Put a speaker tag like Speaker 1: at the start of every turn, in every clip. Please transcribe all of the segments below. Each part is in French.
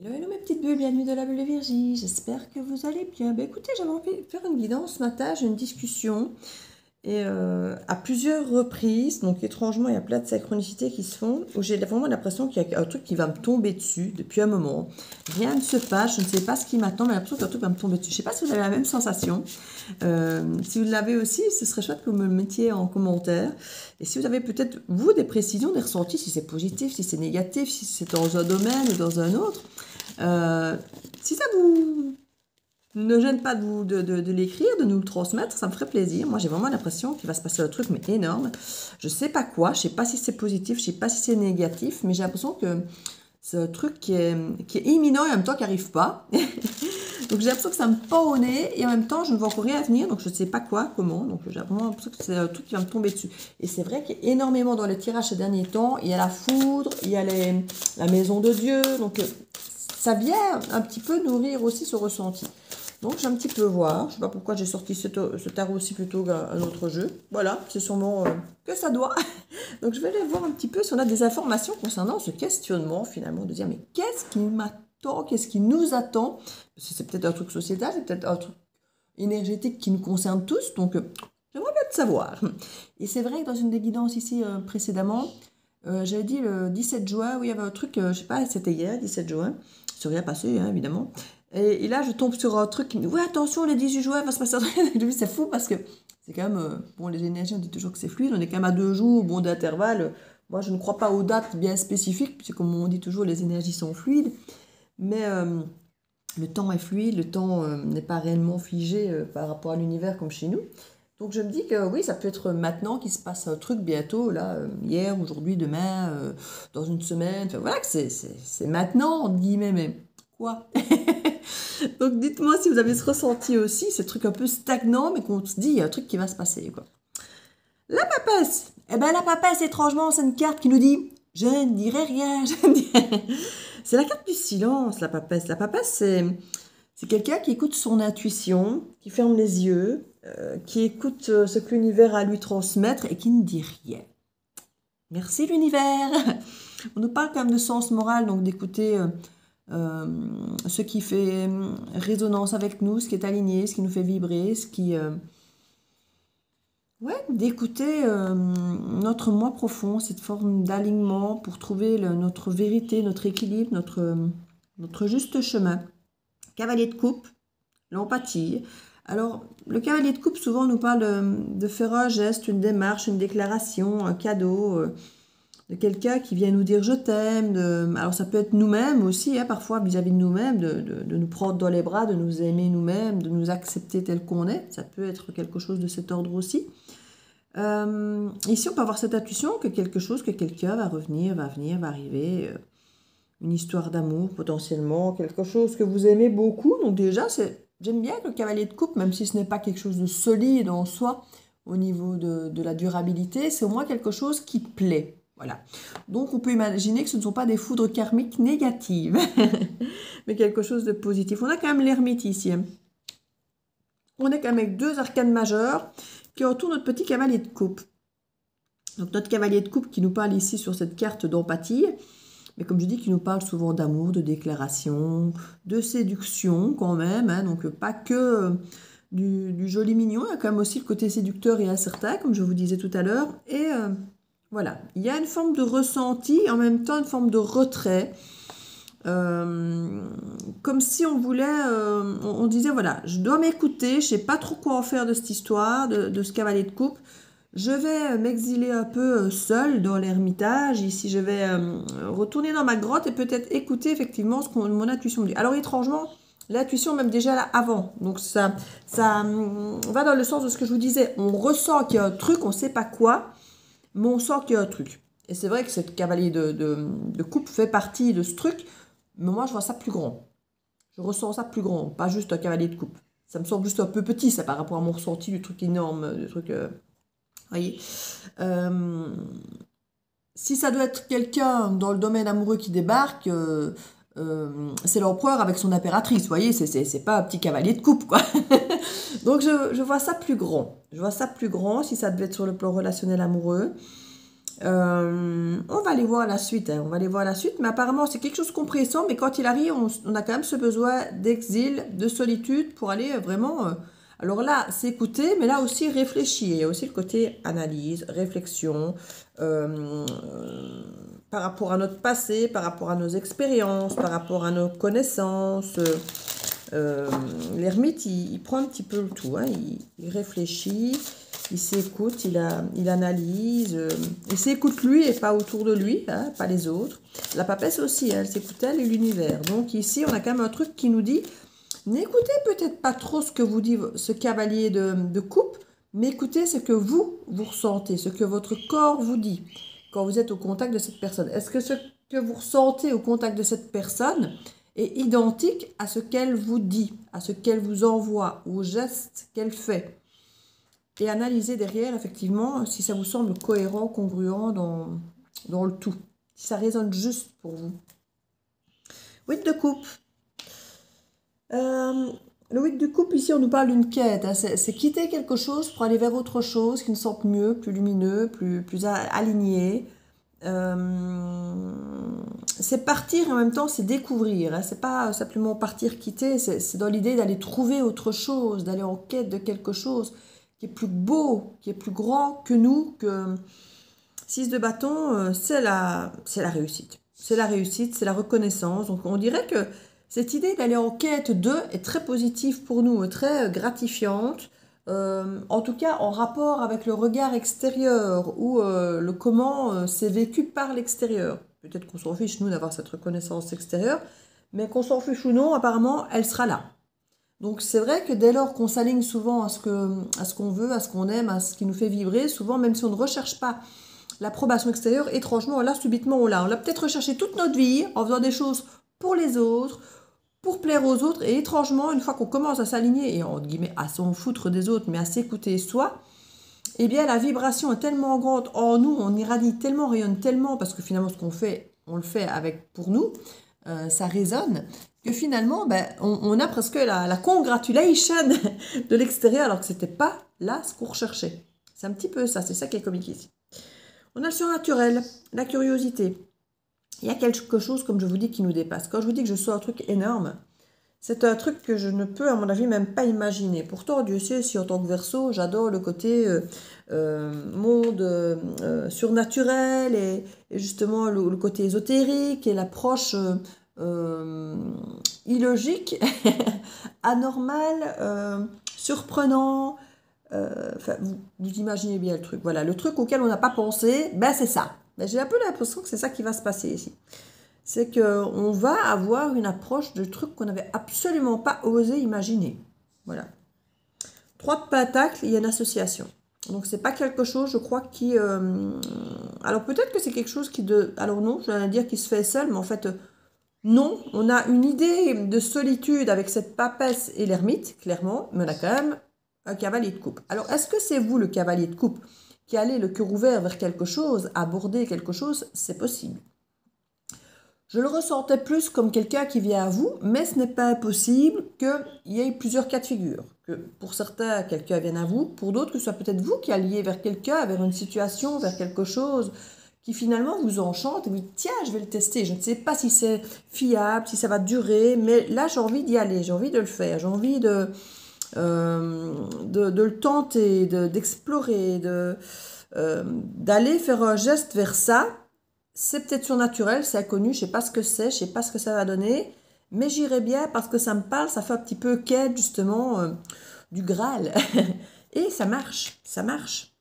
Speaker 1: Hello, hello mes petites bulles, bienvenue dans la bulle de Virgie, j'espère que vous allez bien. Ben écoutez, j'avais envie de faire une guidance ce matin, j'ai une discussion et à plusieurs reprises, donc étrangement il y a plein de synchronicités qui se font, où j'ai vraiment l'impression qu'il y a un truc qui va me tomber dessus depuis un moment. Rien ne se passe, je ne sais pas ce qui m'attend, mais j'ai l'impression qu'un truc va me tomber dessus. Je ne sais pas si vous avez la même sensation. Si vous l'avez aussi, ce serait chouette que vous me le mettiez en commentaire. Et si vous avez peut-être, vous, des précisions, des ressentis, si c'est positif, si c'est négatif, si c'est dans un domaine ou dans un autre. Si ça vous ne gêne pas de l'écrire, de nous le transmettre, ça me ferait plaisir. Moi, j'ai vraiment l'impression qu'il va se passer un truc, mais énorme. Je sais pas quoi, je sais pas si c'est positif, je sais pas si c'est négatif, mais j'ai l'impression que c'est un truc qui est imminent et en même temps qui n'arrive pas. Donc j'ai l'impression que ça me pend au nez et en même temps je ne vois encore rien à venir, donc je ne sais pas quoi, comment. Donc j'ai vraiment l'impression que c'est un truc qui va me tomber dessus. Et c'est vrai qu'il y a énormément dans les tirages ces derniers temps. Il y a la foudre, il y a la maison de Dieu. Donc ça vient un petit peu nourrir aussi ce ressenti. Donc j'ai un petit peu voir. Je ne sais pas pourquoi j'ai sorti ce tarot aussi plutôt qu'un autre jeu. Voilà, c'est sûrement que ça doit. Donc je vais aller voir un petit peu si on a des informations concernant ce questionnement finalement, de dire mais qu'est-ce qui m'attend, qu'est-ce qui nous attend? Parce que c'est peut-être un truc sociétal, c'est peut-être un truc énergétique qui nous concerne tous, donc j'aimerais bien te savoir. Et c'est vrai que dans une des guidances ici précédemment, j'avais dit le 17 juin, oui, il y avait un truc, je sais pas, c'était hier, 17 juin, c'est rien passé, hein, évidemment. Et là, je tombe sur un truc qui me dit, ouais, attention, le 18 juin, il va se passer un truc. C'est fou parce que c'est quand même, bon, les énergies, on dit toujours que c'est fluide, on est quand même à 2 jours, bon, d'intervalle. Moi, je ne crois pas aux dates bien spécifiques, puisque comme on dit toujours, les énergies sont fluides. Mais le temps est fluide, le temps n'est pas réellement figé par rapport à l'univers comme chez nous. Donc je me dis que oui, ça peut être maintenant qu'il se passe un truc bientôt, là, hier, aujourd'hui, demain, dans une semaine. Enfin, voilà, que c'est maintenant, entre guillemets, mais quoi? Donc dites-moi si vous avez ce ressenti aussi, ce truc un peu stagnant, mais qu'on se dit, il y a un truc qui va se passer, quoi. La papesse. Eh bien, la papesse, étrangement, c'est une carte qui nous dit, je ne dirai rien, je ne dirai rien. C'est la carte du silence, la papesse. La papesse, c'est quelqu'un qui écoute son intuition, qui ferme les yeux, qui écoute ce que l'univers a à lui transmettre et qui ne dit rien. Merci l'univers. On nous parle quand même de sens moral, donc d'écouter ce qui fait résonance avec nous, ce qui est aligné, ce qui nous fait vibrer, ce qui... ouais, d'écouter notre moi profond, cette forme d'alignement pour trouver notre vérité, notre équilibre, notre juste chemin. Cavalier de coupe, l'empathie. Alors, le cavalier de coupe, souvent, nous parle de faire un geste, une démarche, une déclaration, un cadeau, de quelqu'un qui vient nous dire « je t'aime ». Alors, ça peut être nous-mêmes aussi, hein, parfois, vis-à-vis de nous-mêmes, de nous prendre dans les bras, de nous aimer nous-mêmes, de nous accepter tel qu'on est. Ça peut être quelque chose de cet ordre aussi. Ici, on peut avoir cette intuition que quelque chose, que quelqu'un va revenir, va venir, va arriver... une histoire d'amour potentiellement, quelque chose que vous aimez beaucoup. Donc déjà, j'aime bien le cavalier de coupe, même si ce n'est pas quelque chose de solide en soi au niveau de la durabilité, c'est au moins quelque chose qui plaît. Voilà. Donc on peut imaginer que ce ne sont pas des foudres karmiques négatives, mais quelque chose de positif. On a quand même l'ermite ici. On est quand même avec 2 arcanes majeures qui entourent notre petit cavalier de coupe. Donc notre cavalier de coupe qui nous parle ici sur cette carte d'empathie, mais comme je dis, qui nous parle souvent d'amour, de déclaration, de séduction quand même, hein, donc pas que du joli mignon, il y a quand même aussi le côté séducteur et incertain, comme je vous disais tout à l'heure, et voilà, il y a une forme de ressenti, et en même temps une forme de retrait, comme si on voulait, on disait, voilà, je dois m'écouter, je ne sais pas trop quoi en faire de cette histoire, de ce cavalier de coupe. Je vais m'exiler un peu seule dans l'ermitage. Ici, je vais retourner dans ma grotte et peut-être écouter effectivement ce que mon intuition me dit. Alors, étrangement, l'intuition même déjà là avant. Donc, ça va dans le sens de ce que je vous disais. On ressent qu'il y a un truc, on ne sait pas quoi, mais on sent qu'il y a un truc. Et c'est vrai que cette cavalier de coupe fait partie de ce truc, mais moi, je vois ça plus grand. Je ressens ça plus grand, pas juste un cavalier de coupe. Ça me semble juste un peu petit, ça, par rapport à mon ressenti du truc énorme, du truc... voyez, si ça doit être quelqu'un dans le domaine amoureux qui débarque, c'est l'empereur avec son impératrice, vous voyez, c'est pas un petit cavalier de coupe, quoi. Donc je vois ça plus grand. Je vois ça plus grand si ça devait être sur le plan relationnel amoureux. On va aller voir la suite, hein, on va aller voir la suite, mais apparemment c'est quelque chose qu'on pressent, mais quand il arrive, on a quand même ce besoin d'exil, de solitude pour aller vraiment... alors là, c'est écouter, mais là aussi réfléchir. Il y a aussi le côté analyse, réflexion, par rapport à notre passé, par rapport à nos expériences, par rapport à nos connaissances. L'ermite, il prend un petit peu le tout, hein, il réfléchit. Il s'écoute, il analyse, il s'écoute lui et pas autour de lui, hein, pas les autres. La papesse aussi, hein, elle s'écoute elle et l'univers. Donc ici, on a quand même un truc qui nous dit, n'écoutez peut-être pas trop ce que vous dit ce cavalier de coupe, mais écoutez ce que vous ressentez, ce que votre corps vous dit quand vous êtes au contact de cette personne. Est-ce que ce que vous ressentez au contact de cette personne est identique à ce qu'elle vous dit, à ce qu'elle vous envoie, aux gestes qu'elle fait? Et analyser derrière, effectivement, si ça vous semble cohérent, congruent dans le tout. Si ça résonne juste pour vous. 8 de coupe. Le 8 de coupe, ici, on nous parle d'une quête. Hein. C'est quitter quelque chose pour aller vers autre chose qui nous semble mieux, plus lumineux, plus aligné. C'est partir et en même temps, c'est découvrir. Hein. C'est pas simplement partir, quitter. C'est dans l'idée d'aller trouver autre chose, d'aller en quête de quelque chose qui est plus beau, qui est plus grand que nous, que 6 de bâton, c'est la réussite. C'est la réussite, c'est la reconnaissance. Donc on dirait que cette idée d'aller en quête d'eux est très positive pour nous, très gratifiante. En tout cas, en rapport avec le regard extérieur ou le comment c'est vécu par l'extérieur. Peut-être qu'on s'en fiche, nous, d'avoir cette reconnaissance extérieure, mais qu'on s'en fiche ou non, apparemment, elle sera là. Donc c'est vrai que dès lors qu'on s'aligne souvent à ce qu'on veut, à ce qu'on aime, à ce qui nous fait vibrer, souvent même si on ne recherche pas l'approbation extérieure, étrangement, là, subitement, on l'a. On l'a peut-être recherché toute notre vie en faisant des choses pour les autres, pour plaire aux autres, et étrangement, une fois qu'on commence à s'aligner, et entre guillemets, à s'en foutre des autres, mais à s'écouter soi, eh bien la vibration est tellement grande en nous, on irradie tellement, on rayonne tellement, parce que finalement ce qu'on fait, on le fait avec pour nous, ça résonne, que finalement, ben, on a presque la congratulation de l'extérieur, alors que ce n'était pas là ce qu'on recherchait. C'est un petit peu ça, c'est ça qui est comique ici. On a le surnaturel, la curiosité. Il y a quelque chose, comme je vous dis, qui nous dépasse. Quand je vous dis que je sens un truc énorme, c'est un truc que je ne peux, à mon avis, même pas imaginer. Pourtant, Dieu sait si en tant que Verseau, j'adore le côté monde surnaturel et justement le côté ésotérique et l'approche illogique, anormal, surprenant. Enfin, vous imaginez bien le truc. Voilà, le truc auquel on n'a pas pensé, ben c'est ça. Ben, j'ai un peu l'impression que c'est ça qui va se passer ici. C'est qu'on va avoir une approche de trucs qu'on n'avait absolument pas osé imaginer. Voilà. 3 de pentacles, il y a une association. Donc, c'est pas quelque chose, je crois, qui... alors, peut-être que c'est quelque chose qui... Alors non, je viens de dire qu'il se fait seul, mais en fait, non. On a une idée de solitude avec cette papesse et l'ermite, clairement, mais on a quand même un cavalier de coupe. Alors, est-ce que c'est vous, le cavalier de coupe, qui allez le cœur ouvert vers quelque chose, aborder quelque chose? C'est possible. Je le ressentais plus comme quelqu'un qui vient à vous, mais ce n'est pas impossible qu'il y ait plusieurs cas de figure. Que pour certains, quelqu'un vienne à vous, pour d'autres, que ce soit peut-être vous qui alliez vers quelqu'un, vers une situation, vers quelque chose qui finalement vous enchante et vous dites, tiens, je vais le tester. Je ne sais pas si c'est fiable, si ça va durer, mais là, j'ai envie d'y aller, j'ai envie de le faire, j'ai envie de le tenter, d'explorer, d'aller faire un geste vers ça. C'est peut-être surnaturel, c'est inconnu, je ne sais pas ce que c'est, je ne sais pas ce que ça va donner, mais j'irai bien parce que ça me parle, ça fait un petit peu quête justement du Graal. Et ça marche, ça marche.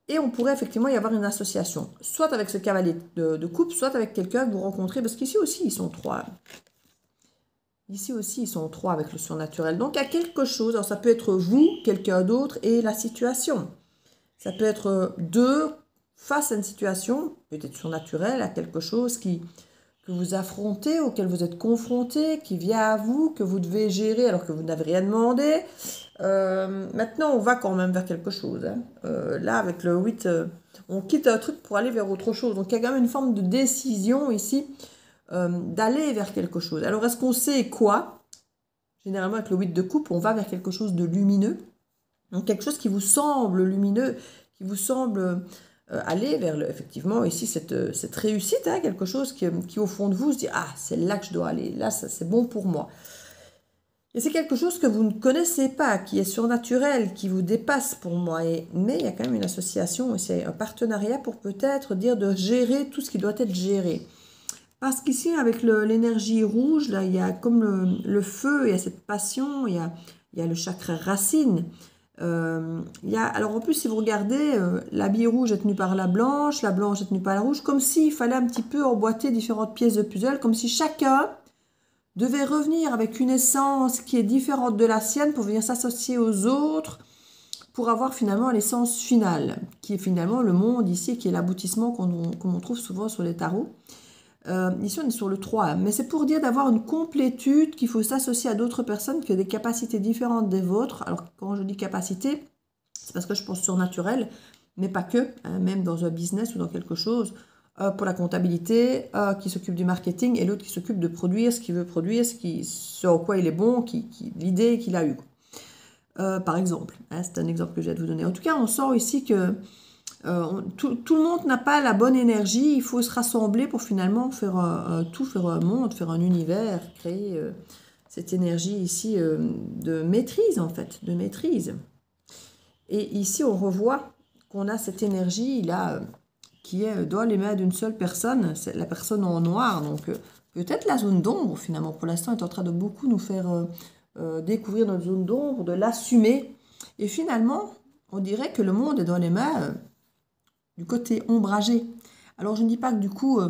Speaker 1: Et on pourrait effectivement y avoir une association, soit avec ce cavalier de coupe, soit avec quelqu'un que vous rencontrez, parce qu'ici aussi ils sont 3. Ici aussi ils sont 3 avec le surnaturel. Donc il y a quelque chose, alors ça peut être vous, quelqu'un d'autre et la situation. Ça peut être 2 face à une situation, peut-être surnaturelle, à quelque chose que vous affrontez, auquel vous êtes confronté, qui vient à vous, que vous devez gérer alors que vous n'avez rien demandé. Maintenant, on va quand même vers quelque chose. Hein. Là, avec le 8, on quitte un truc pour aller vers autre chose. Donc, il y a quand même une forme de décision ici d'aller vers quelque chose. Alors, est-ce qu'on sait quoi? Généralement, avec le 8 de coupe, on va vers quelque chose de lumineux. Donc, quelque chose qui vous semble lumineux, qui vous semble aller vers, effectivement, ici, cette réussite, hein, quelque chose qui, au fond de vous, se dit, ah, c'est là que je dois aller, là, c'est bon pour moi. Et c'est quelque chose que vous ne connaissez pas, qui est surnaturel, qui vous dépasse pour moi. Mais il y a quand même une association, c'est un partenariat pour peut-être dire de gérer tout ce qui doit être géré. Parce qu'ici, avec l'énergie rouge, là, il y a comme le feu, il y a cette passion, il y a le chakra racine. Alors en plus, si vous regardez, l'habit rouge est tenu par la blanche est tenue par la rouge, comme s'il fallait un petit peu emboîter différentes pièces de puzzle, comme si chacun devait revenir avec une essence qui est différente de la sienne pour venir s'associer aux autres, pour avoir finalement l'essence finale, qui est finalement le monde ici, qui est l'aboutissement qu'on trouve souvent sur les tarots. Ici, on est sur le 3, hein, mais c'est pour dire d'avoir une complétude, qu'il faut s'associer à d'autres personnes qui ont des capacités différentes des vôtres. Alors, quand je dis capacité, c'est parce que je pense surnaturel, mais pas que, hein, même dans un business ou dans quelque chose. Pour la comptabilité, qui s'occupe du marketing, et l'autre qui s'occupe de produire ce qu'il veut produire, ce en quoi il est bon, l'idée qu'il a eue. Par exemple, hein, c'est un exemple que je vais vous donner. En tout cas, on sent ici que tout le monde n'a pas la bonne énergie, il faut se rassembler pour finalement faire faire un monde, faire un univers, créer cette énergie ici de maîtrise en fait, de maîtrise. Et ici, on revoit qu'on a cette énergie là qui est dans les mains d'une seule personne, c'est la personne en noir. Donc peut-être la zone d'ombre, finalement, pour l'instant, est en train de beaucoup nous faire découvrir notre zone d'ombre, de l'assumer. Et finalement, on dirait que le monde est dans les mains du côté ombragé. Alors je ne dis pas que du coup,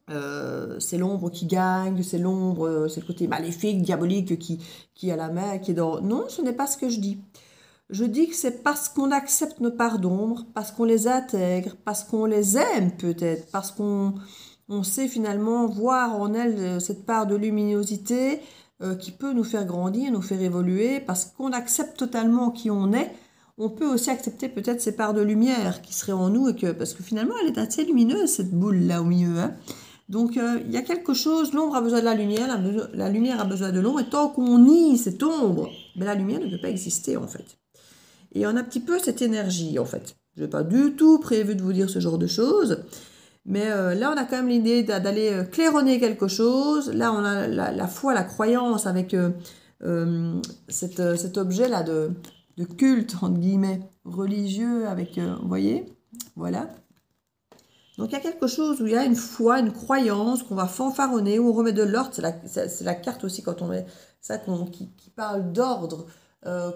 Speaker 1: c'est l'ombre qui gagne, c'est l'ombre, c'est le côté maléfique, diabolique qui a la main, qui est dans... Non, ce n'est pas ce que je dis. Je dis que c'est parce qu'on accepte nos parts d'ombre, parce qu'on les intègre, parce qu'on les aime peut-être, parce qu'on sait finalement voir en elles cette part de luminosité qui peut nous faire grandir, nous faire évoluer, parce qu'on accepte totalement qui on est. On peut aussi accepter peut-être ces parts de lumière qui seraient en nous, parce que finalement elle est assez lumineuse cette boule là au milieu, hein. Donc il y a quelque chose, l'ombre a besoin de la lumière a besoin de l'ombre, et tant qu'on nie cette ombre, ben, la lumière ne peut pas exister en fait. Et on a un petit peu cette énergie, en fait. Je n'ai pas du tout prévu de vous dire ce genre de choses. Mais là, on a quand même l'idée d'aller claironner quelque chose. Là, on a la foi, la croyance avec cet objet-là de culte, entre guillemets, religieux, avec, vous voyez, voilà. Donc, il y a quelque chose où il y a une foi, une croyance qu'on va fanfaronner, où on remet de l'ordre. C'est la carte aussi, quand on met ça, qui parle d'ordre.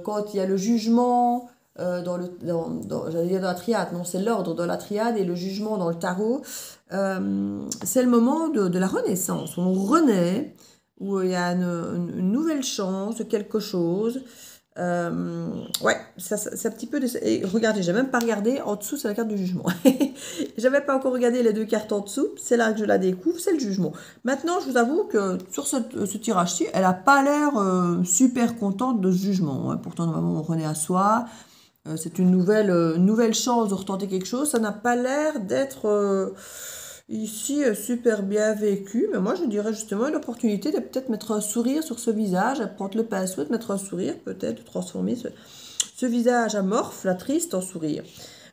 Speaker 1: Quand il y a le jugement j'allais dire dans la triade, non, c'est l'ordre dans la triade et le jugement dans le tarot, c'est le moment de la renaissance, où on renaît, où il y a une nouvelle chance de quelque chose. Ouais, c'est un petit peu... Et regardez, j'ai même pas regardé, en dessous c'est la carte du jugement. J'avais pas encore regardé les deux cartes en dessous, c'est là que je la découvre, c'est le jugement. Maintenant, je vous avoue que sur ce tirage-ci, elle a pas l'air super contente de ce jugement, hein. Pourtant, normalement, on renaît à soi, c'est une nouvelle chance de retenter quelque chose, ça n'a pas l'air d'être... ici, super bien vécu, mais moi je dirais justement une opportunité de peut-être mettre un sourire sur ce visage, de prendre le pinceau, de mettre un sourire, peut-être de transformer ce visage amorphe, la triste, en sourire.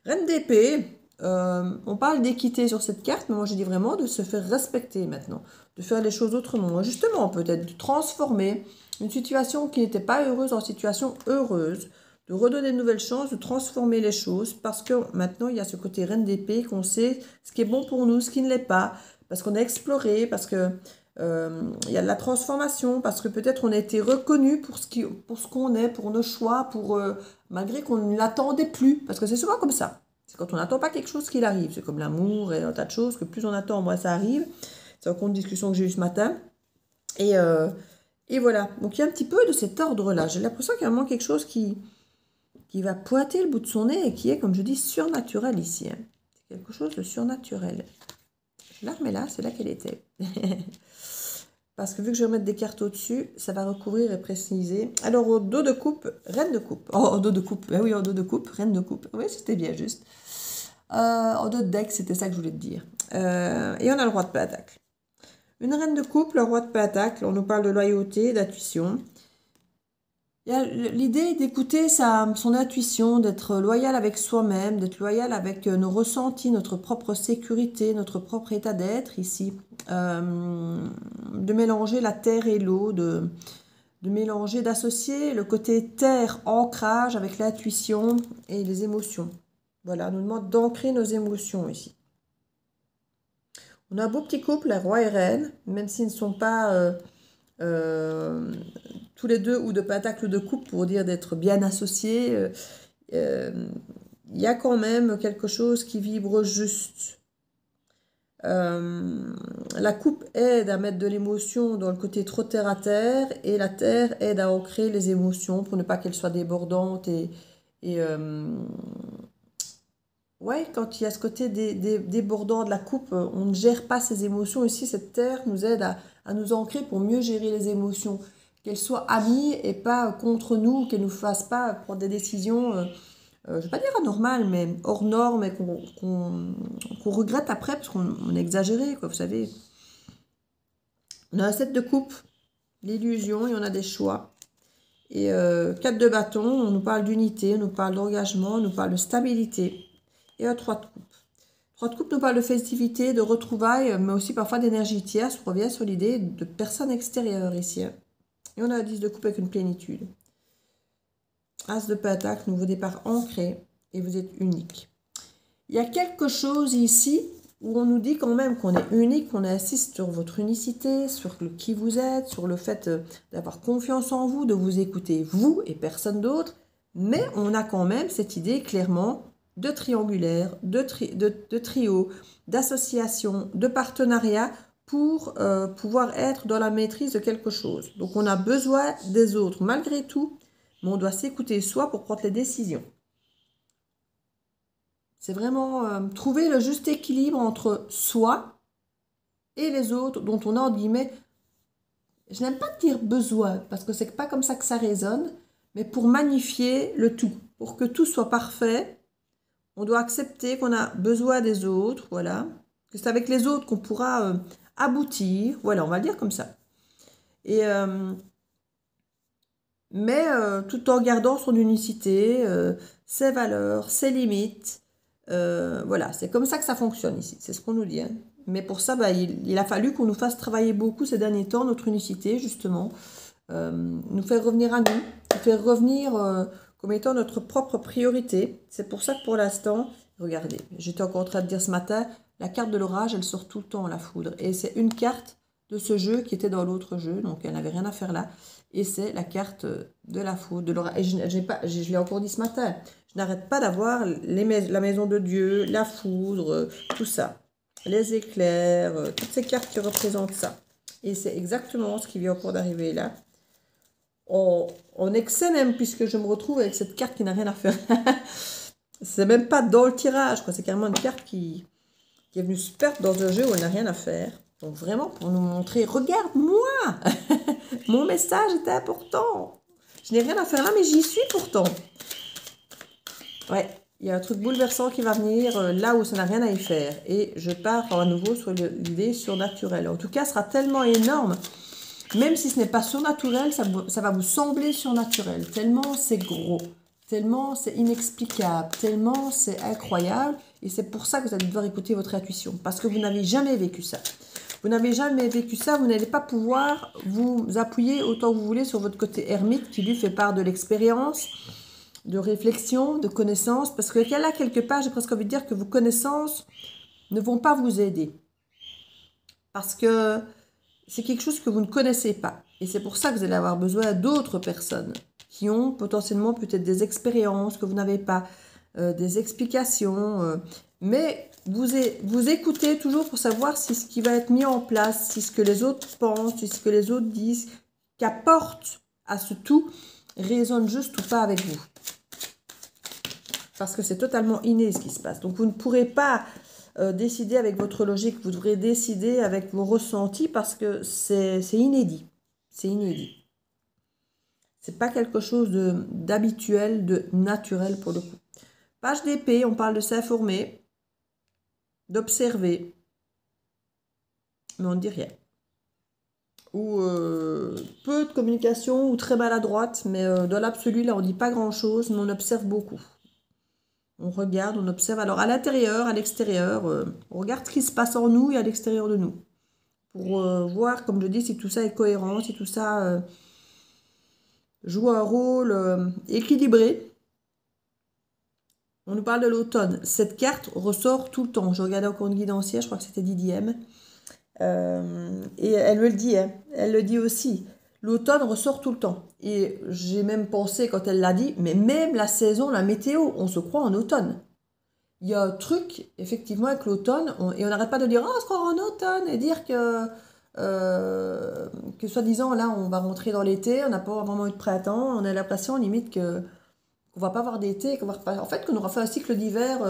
Speaker 1: Reine d'épée, on parle d'équité sur cette carte, mais moi je dis vraiment de se faire respecter maintenant, de faire les choses autrement, justement peut-être de transformer une situation qui n'était pas heureuse en situation heureuse, de redonner de nouvelles chances, de transformer les choses, parce que maintenant, il y a ce côté reine d'épée, qu'on sait ce qui est bon pour nous, ce qui ne l'est pas, parce qu'on a exploré, parce que il y a de la transformation, parce que peut-être on a été reconnu pour ce qu'on est, pour nos choix, malgré qu'on ne l'attendait plus, parce que c'est souvent comme ça. C'est quand on n'attend pas quelque chose qu'il arrive. C'est comme l'amour et un tas de choses, que plus on attend, moins ça arrive. C'est encore une discussion que j'ai eue ce matin. Et voilà. Donc il y a un petit peu de cet ordre-là. J'ai l'impression qu'il y a vraiment quelque chose qui va pointer le bout de son nez et qui est, comme je dis, surnaturel ici, hein. C'est quelque chose de surnaturel. Je la remets là, c'est là qu'elle était. Parce que vu que je vais remettre des cartes au-dessus, ça va recouvrir et préciser. Alors, au dos de coupe, reine de coupe. Oh, au dos de coupe. Ben oui, au dos de coupe, reine de coupe. Oui, c'était bien juste. Au dos de deck, c'était ça que je voulais te dire. Et on a le roi de pentacle. Une reine de coupe, le roi de pentacle, on nous parle de loyauté, d'intuition. Il y a l'idée d'écouter son intuition, d'être loyal avec soi-même, d'être loyal avec nos ressentis, notre propre sécurité, notre propre état d'être ici. De mélanger la terre et l'eau, de mélanger, d'associer le côté terre, ancrage avec l'intuition et les émotions. Voilà, on nous demande d'ancrer nos émotions ici. On a un beau petit couple, la roi et reine, même s'ils ne sont pas euh, tous les deux ou de pentacle ou de coupe pour dire d'être bien associés. Il y a quand même quelque chose qui vibre juste. La coupe aide à mettre de l'émotion dans le côté trop terre à terre et la terre aide à ancrer les émotions pour ne pas qu'elles soient débordantes et ouais, quand il y a ce côté débordant de la coupe, on ne gère pas ses émotions. Ici, cette terre nous aide à nous ancrer pour mieux gérer les émotions. Qu'elles soient amies et pas contre nous, qu'elles ne nous fassent pas prendre des décisions, je ne vais pas dire anormales, mais hors normes et qu'on regrette après parce qu'on a exagéré, quoi, vous savez. On a un 7 de coupe, l'illusion et on a des choix. Et 4 de bâton, on nous parle d'unité, on nous parle d'engagement, on nous parle de stabilité. Et un 3 de coupe. 3 de coupe nous parle de festivité, de retrouvailles, mais aussi parfois d'énergie tierce. On revient sur l'idée de personnes extérieures ici. Et on a un 10 de coupe avec une plénitude. As de pentacle, nouveau départ ancré. Et vous êtes unique. Il y a quelque chose ici où on nous dit quand même qu'on est unique, qu'on insiste sur votre unicité, sur qui vous êtes, sur le fait d'avoir confiance en vous, de vous écouter vous et personne d'autre. Mais on a quand même cette idée clairement de triangulaire, de trio, d'association, de partenariat pour pouvoir être dans la maîtrise de quelque chose. Donc on a besoin des autres malgré tout, mais on doit s'écouter soi pour prendre les décisions. C'est vraiment trouver le juste équilibre entre soi et les autres dont on a, entre guillemets, je n'aime pas dire besoin, parce que c'est pas comme ça que ça résonne, mais pour magnifier le tout, pour que tout soit parfait, on doit accepter qu'on a besoin des autres, voilà, que c'est avec les autres qu'on pourra aboutir, voilà, on va le dire comme ça. Et, mais tout en gardant son unicité, ses valeurs, ses limites, voilà, c'est comme ça que ça fonctionne ici, c'est ce qu'on nous dit. Hein. Mais pour ça, bah, il a fallu qu'on nous fasse travailler beaucoup ces derniers temps, notre unicité, justement, nous faire revenir à nous, nous faire revenir comme étant notre propre priorité. C'est pour ça que pour l'instant, regardez, j'étais encore en train de dire ce matin, la carte de l'orage, elle sort tout le temps, la foudre. Et c'est une carte de ce jeu qui était dans l'autre jeu, donc elle n'avait rien à faire là. Et c'est la carte de la foudre, de l'orage. Et je l'ai encore dit ce matin, je n'arrête pas d'avoir la maison de Dieu, la foudre, tout ça. Les éclairs, toutes ces cartes qui représentent ça. Et c'est exactement ce qui vient encore d'arriver là. En excès même, puisque je me retrouve avec cette carte qui n'a rien à faire. C'est même pas dans le tirage, quoi. C'est carrément une carte qui est venue se perdre dans un jeu où elle n'a rien à faire. Donc vraiment pour nous montrer, regarde-moi, mon message était important. Je n'ai rien à faire là, mais j'y suis pourtant. Ouais, il y a un truc bouleversant qui va venir là où ça n'a rien à y faire. Et je pars à nouveau sur l'idée surnaturelle. En tout cas, ce sera tellement énorme. Même si ce n'est pas surnaturel, ça va vous sembler surnaturel. Tellement c'est gros, tellement c'est inexplicable, tellement c'est incroyable. Et c'est pour ça que vous allez devoir écouter votre intuition. Parce que vous n'avez jamais vécu ça. Vous n'avez jamais vécu ça, vous n'allez pas pouvoir vous appuyer autant que vous voulez sur votre côté ermite qui lui fait part de l'expérience, de réflexion, de connaissance. Parce que là, quelque part, j'ai presque envie de dire que vos connaissances ne vont pas vous aider. Parce que c'est quelque chose que vous ne connaissez pas. Et c'est pour ça que vous allez avoir besoin d'autres personnes qui ont potentiellement peut-être des expériences que vous n'avez pas, des explications. Mais vous écoutez toujours pour savoir si ce qui va être mis en place, si ce que les autres pensent, si ce que les autres disent, qu'apporte à ce tout, résonne juste ou pas avec vous. Parce que c'est totalement inné ce qui se passe. Donc vous ne pourrez pas décider avec votre logique, vous devrez décider avec vos ressentis parce que c'est inédit. C'est inédit. C'est pas quelque chose d'habituel, de naturel pour le coup. Page d'épée, on parle de s'informer, d'observer, mais on ne dit rien. Ou de communication ou très maladroite, mais dans l'absolu, là, on dit pas grand-chose, mais on observe beaucoup. On regarde, on observe. Alors, à l'intérieur, à l'extérieur, on regarde ce qui se passe en nous et à l'extérieur de nous. Pour voir, comme je dis, si tout ça est cohérent, si tout ça joue un rôle équilibré. On nous parle de l'automne. Cette carte ressort tout le temps. Je regardais encore une guidancière, je crois que c'était Didième. Et elle me le dit, hein. Elle le dit aussi. L'automne ressort tout le temps. Et j'ai même pensé quand elle l'a dit, mais même la saison, la météo, on se croit en automne. Il y a un truc, effectivement, avec l'automne, et on n'arrête pas de dire, oh, on se croit en automne, et dire que soi-disant, là, on va rentrer dans l'été, on n'a pas vraiment eu de printemps, on a l'impression, limite, qu'on va pas avoir d'été, en fait, qu'on aura fait un cycle d'hiver,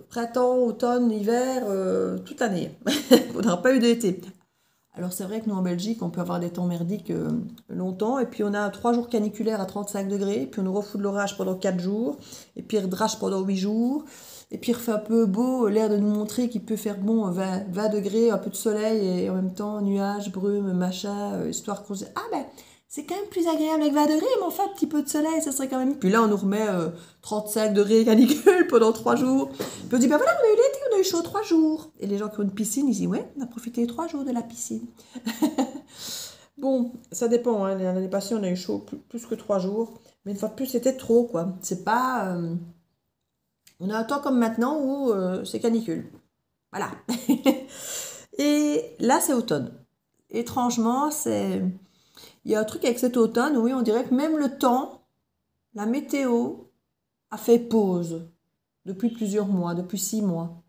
Speaker 1: printemps, automne, hiver, toute l'année. On n'aura pas eu d'été. Alors c'est vrai que nous en Belgique, on peut avoir des temps merdiques longtemps, et puis on a 3 jours caniculaires à 35 degrés, puis on nous refout de l'orage pendant 4 jours, et puis il drache pendant 8 jours, et puis il refait un peu beau, l'air de nous montrer qu'il peut faire bon 20 degrés, un peu de soleil, et en même temps nuages, brume, machin, histoire qu'on se dise, ah ben c'est quand même plus agréable avec 20 degrés, mais enfin un petit peu de soleil, ça serait quand même... Puis là on nous remet 35 degrés canicule pendant 3 jours, puis on dit, ben voilà, on a eu l'été, on a eu chaud 3 jours. Et les gens qui ont une piscine, ils disent, ouais, on a profité 3 jours de la piscine. Bon, ça dépend, hein. L'année passée, on a eu chaud plus que 3 jours. Mais une fois de plus, c'était trop, quoi. C'est pas... on a un temps comme maintenant où c'est canicule. Voilà. Et là, c'est automne. Étrangement, c'est... Il y a un truc avec cet automne, oui, on dirait que même le temps, la météo, a fait pause depuis plusieurs mois, depuis 6 mois.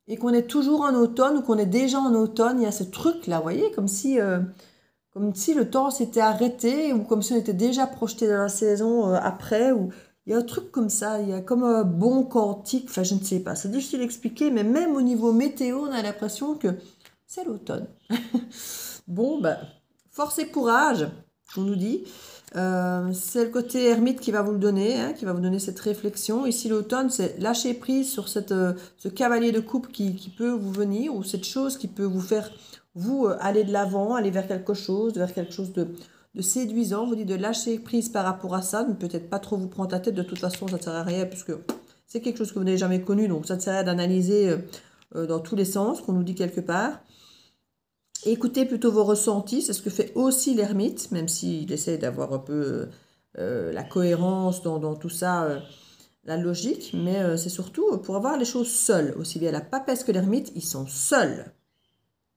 Speaker 1: Et qu'on est toujours en automne ou qu'on est déjà en automne, il y a ce truc-là, vous voyez, comme si le temps s'était arrêté ou comme si on était déjà projeté dans la saison après. Ou... Il y a un truc comme ça, il y a comme un bon quantique, enfin je ne sais pas, c'est difficile d'expliquer, mais même au niveau météo, on a l'impression que c'est l'automne. Bon, ben, force et courage, on nous dit. C'est le côté ermite qui va vous le donner, hein, qui va vous donner cette réflexion. Ici, l'automne, c'est lâcher prise sur ce cavalier de coupe qui peut vous venir, ou cette chose qui peut vous faire, vous, aller de l'avant, aller vers quelque chose de séduisant. Vous dites de lâcher prise par rapport à ça, ne peut-être pas trop vous prendre la tête, de toute façon, ça ne sert à rien, puisque c'est quelque chose que vous n'avez jamais connu, donc ça ne sert à rien d'analyser dans tous les sens, qu'on nous dit quelque part. Écoutez plutôt vos ressentis, c'est ce que fait aussi l'ermite, même s'il essaie d'avoir un peu la cohérence dans tout ça, la logique, mais c'est surtout pour avoir les choses seules. Aussi bien la papesse que l'ermite, ils sont seuls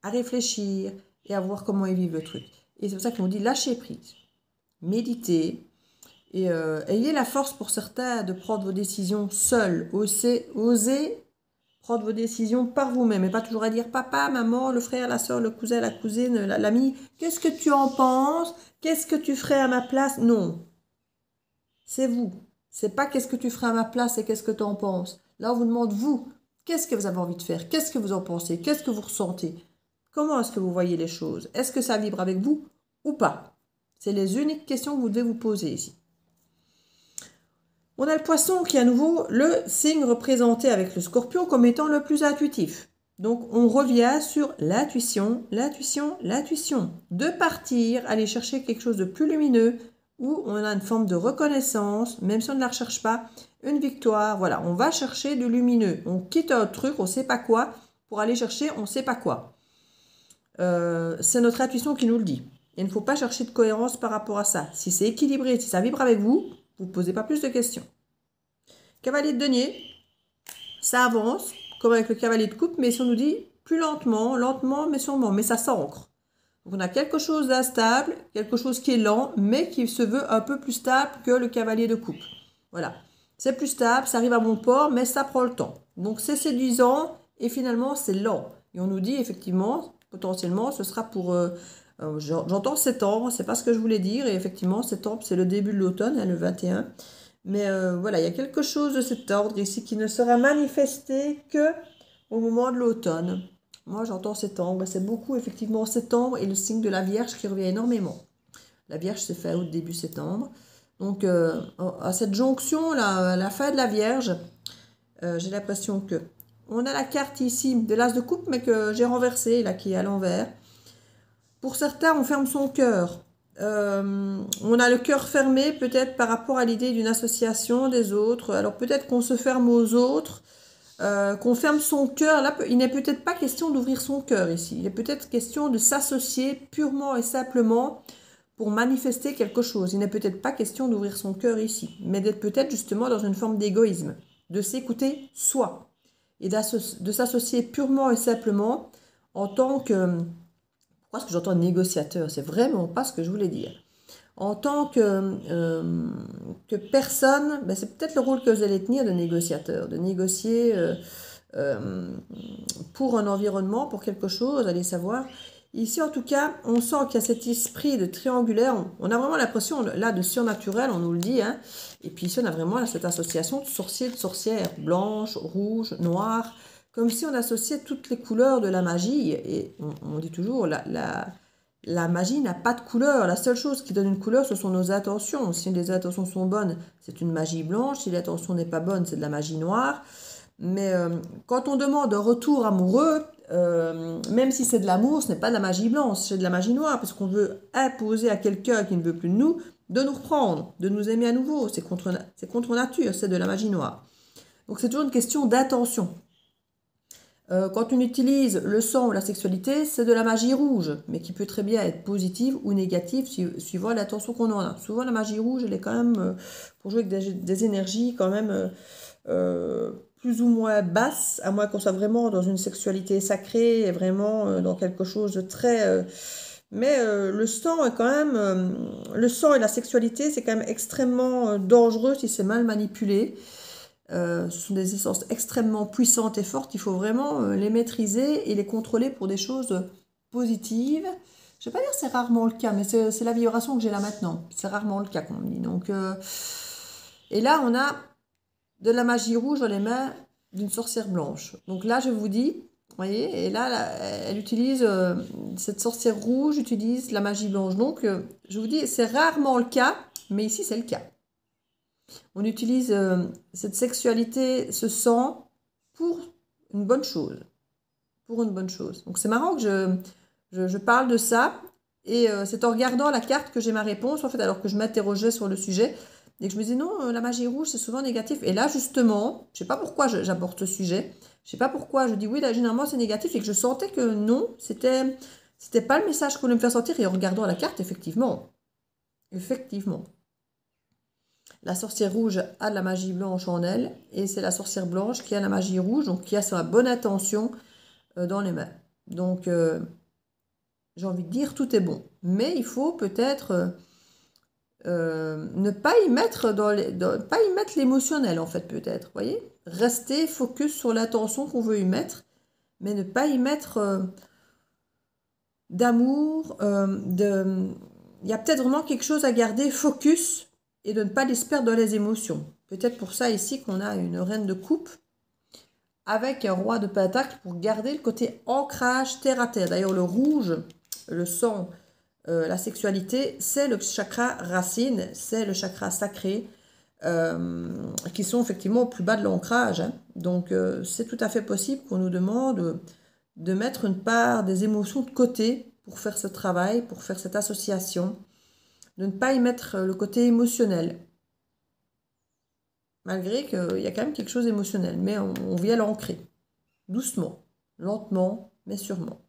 Speaker 1: à réfléchir et à voir comment ils vivent le truc. Et c'est pour ça qu'on dit lâcher prise, méditez, et ayez la force pour certains de prendre vos décisions seuls, osez prendre vos décisions par vous-même et pas toujours à dire papa, maman, le frère, la soeur, le cousin, la cousine, l'ami. Qu'est-ce que tu en penses? Qu'est-ce que tu ferais à ma place? Non. C'est vous. C'est pas qu'est-ce que tu ferais à ma place et qu'est-ce que tu en penses. Là, on vous demande vous. Qu'est-ce que vous avez envie de faire? Qu'est-ce que vous en pensez? Qu'est-ce que vous ressentez? Comment est-ce que vous voyez les choses? Est-ce que ça vibre avec vous ou pas? C'est les uniques questions que vous devez vous poser ici. On a le poisson qui est à nouveau le signe représenté avec le scorpion comme étant le plus intuitif. Donc on revient sur l'intuition, l'intuition, l'intuition. De partir, aller chercher quelque chose de plus lumineux où on a une forme de reconnaissance, même si on ne la recherche pas, une victoire. Voilà, on va chercher du lumineux. On quitte un truc, on ne sait pas quoi, pour aller chercher on ne sait pas quoi. C'est notre intuition qui nous le dit. Il ne faut pas chercher de cohérence par rapport à ça. Si c'est équilibré, si ça vibre avec vous, vous ne posez pas plus de questions. Cavalier de denier, ça avance, comme avec le cavalier de coupe, mais si on nous dit plus lentement, lentement, mais sûrement, mais ça s'ancre. Donc on a quelque chose d'instable, quelque chose qui est lent, mais qui se veut un peu plus stable que le cavalier de coupe. Voilà, c'est plus stable, ça arrive à bon port, mais ça prend le temps. Donc c'est séduisant et finalement c'est lent. Et on nous dit effectivement, potentiellement, ce sera pour... j'entends septembre, c'est pas ce que je voulais dire, et effectivement septembre c'est le début de l'automne, hein, le 21. Mais voilà, il y a quelque chose de cet ordre ici qui ne sera manifesté que au moment de l'automne. Moi, j'entends septembre, et c'est beaucoup effectivement septembre et le signe de la Vierge qui revient énormément. La Vierge, c'est fin août, début septembre. Donc, à cette jonction, à la fin de la Vierge, j'ai l'impression que on a la carte ici de l'As de coupe, mais que j'ai renversée, là, qui est à l'envers. Pour certains, on ferme son cœur. On a le cœur fermé peut-être par rapport à l'idée d'une association des autres. Alors peut-être qu'on se ferme aux autres, qu'on ferme son cœur. Là, il n'est peut-être pas question d'ouvrir son cœur ici. Il est peut-être question de s'associer purement et simplement pour manifester quelque chose. Il n'est peut-être pas question d'ouvrir son cœur ici, mais d'être peut-être justement dans une forme d'égoïsme, de s'écouter soi et de s'associer purement et simplement en tant que... Pourquoi est-ce que j'entends négociateur? C'est vraiment pas ce que je voulais dire. En tant que personne, ben c'est peut-être le rôle que vous allez tenir de négociateur, de négocier pour un environnement, pour quelque chose, allez savoir. Ici, en tout cas, on sent qu'il y a cet esprit de triangulaire. On a vraiment l'impression, là, de surnaturel, on nous le dit. Hein. Et puis ici, on a vraiment cette association de sorciers, de sorcières, blanches, rouges, noires, comme si on associait toutes les couleurs de la magie. Et on dit toujours, la magie n'a pas de couleur. La seule chose qui donne une couleur, ce sont nos intentions. Si les intentions sont bonnes, c'est une magie blanche. Si l'intention n'est pas bonne, c'est de la magie noire. Mais quand on demande un retour amoureux, même si c'est de l'amour, ce n'est pas de la magie blanche, c'est de la magie noire, parce qu'on veut imposer à quelqu'un qui ne veut plus de nous nous reprendre, de nous aimer à nouveau. C'est contre nature, c'est de la magie noire. Donc c'est toujours une question d'intention. Quand on utilise le sang ou la sexualité, c'est de la magie rouge, mais qui peut très bien être positive ou négative suivant l'intention qu'on en a. Souvent la magie rouge, elle est quand même, pour jouer avec des énergies quand même plus ou moins basses, à moins qu'on soit vraiment dans une sexualité sacrée et vraiment dans quelque chose de très... mais le sang est quand même... le sang et la sexualité, c'est quand même extrêmement dangereux si c'est mal manipulé. Ce sont des essences extrêmement puissantes et fortes. Il faut vraiment les maîtriser et les contrôler pour des choses positives. Je ne vais pas dire que c'est rarement le cas, mais c'est la vibration que j'ai là maintenant. C'est rarement le cas, comme on dit. Donc, et là, on a de la magie rouge dans les mains d'une sorcière blanche. Donc là, je vous dis, vous voyez, et là elle utilise, cette sorcière rouge utilise la magie blanche. Donc, je vous dis, c'est rarement le cas, mais ici, c'est le cas. On utilise cette sexualité, ce sang, pour une bonne chose. Pour une bonne chose. Donc c'est marrant que je parle de ça. Et c'est en regardant la carte que j'ai ma réponse, en fait, alors que je m'interrogeais sur le sujet. Et que je me disais, non, la magie rouge, c'est souvent négatif. Et là, justement, je ne sais pas pourquoi j'apporte ce sujet. Je ne sais pas pourquoi je dis, oui, là, généralement, c'est négatif. Et que je sentais que non, c'était pas le message qu'on voulait me faire sentir. Et en regardant la carte, effectivement. Effectivement. La sorcière rouge a de la magie blanche en elle, et c'est la sorcière blanche qui a la magie rouge, donc qui a sa bonne intention dans les mains. Donc, j'ai envie de dire, tout est bon. Mais il faut peut-être ne pas y mettre pas y mettre l'émotionnel, en fait, peut-être. Voyez, rester focus sur l'intention qu'on veut y mettre, mais ne pas y mettre d'amour. Il y a peut-être vraiment quelque chose à garder focus et de ne pas les perdre dans les émotions. Peut-être pour ça ici qu'on a une reine de coupe avec un roi de pentacle pour garder le côté ancrage terre à terre. D'ailleurs, le rouge, le sang, la sexualité, c'est le chakra racine, c'est le chakra sacré, qui sont effectivement au plus bas de l'ancrage. Hein. Donc, c'est tout à fait possible qu'on nous demande de mettre une part des émotions de côté pour faire ce travail, pour faire cette association, de ne pas y mettre le côté émotionnel. Malgré qu'il y a quand même quelque chose d'émotionnel, mais on vient l'ancrer, doucement, lentement, mais sûrement.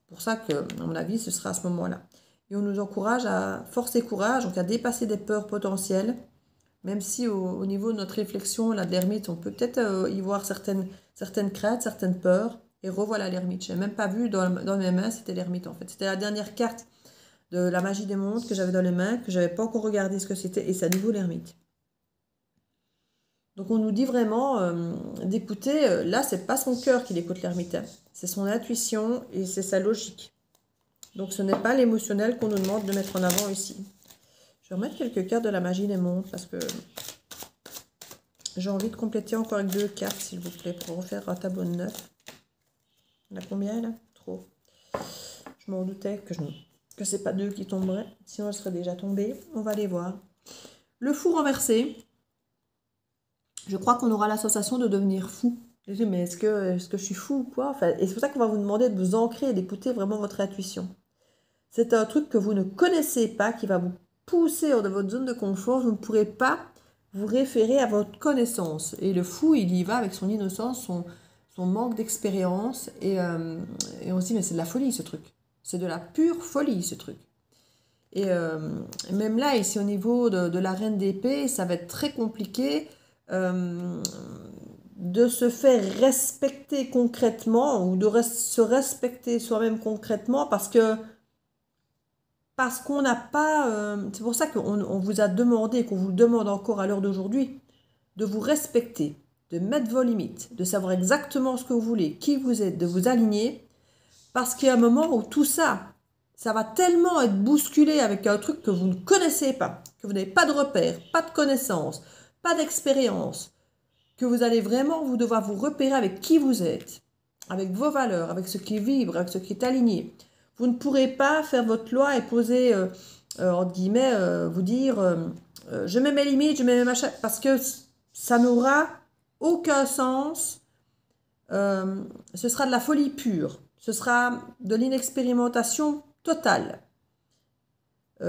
Speaker 1: Pour ça que, à mon avis, ce sera à ce moment-là. Et on nous encourage à force et courage, donc à dépasser des peurs potentielles, même si au niveau de notre réflexion, là, de l'ermite, on peut peut-être y voir certaines craintes, certaines peurs, et revoilà l'ermite. Je n'ai même pas vu dans mes mains, c'était l'ermite en fait. C'était la dernière carte de la magie des mondes que j'avais dans les mains, que je n'avais pas encore regardé ce que c'était, et c'est à nouveau l'ermite. Donc on nous dit vraiment d'écouter, là c'est pas son cœur qui écoute l'ermite, hein. C'est son intuition et c'est sa logique. Donc ce n'est pas l'émotionnel qu'on nous demande de mettre en avant ici. Je vais remettre quelques cartes de la magie des mondes parce que j'ai envie de compléter encore avec 2 cartes s'il vous plaît pour refaire un tableau de 9. On a combien là? Trop. Je m'en doutais que c'est pas 2 qui tomberaient, sinon elle serait déjà tombée. On va les voir. Le fou renversé. Je crois qu'on aura la sensation de devenir fou. Je dis, mais est-ce que je suis fou ou quoi? Enfin, et c'est pour ça qu'on va vous demander de vous ancrer et d'écouter vraiment votre intuition. C'est un truc que vous ne connaissez pas, qui va vous pousser hors de votre zone de confort. Vous ne pourrez pas vous référer à votre connaissance. Et le fou, il y va avec son innocence, son manque d'expérience. Et on se dit, mais c'est de la folie ce truc. C'est de la pure folie ce truc. Et même là, ici au niveau de la reine d'épée, ça va être très compliqué de se faire respecter concrètement ou de se respecter soi-même concrètement parce qu'on n'a pas... c'est pour ça qu'on vous a demandé, qu'on vous demande encore à l'heure d'aujourd'hui, de vous respecter, de mettre vos limites, de savoir exactement ce que vous voulez, qui vous êtes, de vous aligner, parce qu'il y a un moment où tout ça, ça va tellement être bousculé avec un truc que vous ne connaissez pas, que vous n'avez pas de repères, pas de connaissances, pas d'expérience, que vous allez vraiment vous devoir vous repérer avec qui vous êtes, avec vos valeurs, avec ce qui vibre, avec ce qui est aligné. Vous ne pourrez pas faire votre loi et poser, entre guillemets, vous dire je mets mes limites, je mets mes machins, parce que ça n'aura aucun sens. Ce sera de la folie pure. Ce sera de l'inexpérimentation totale. Il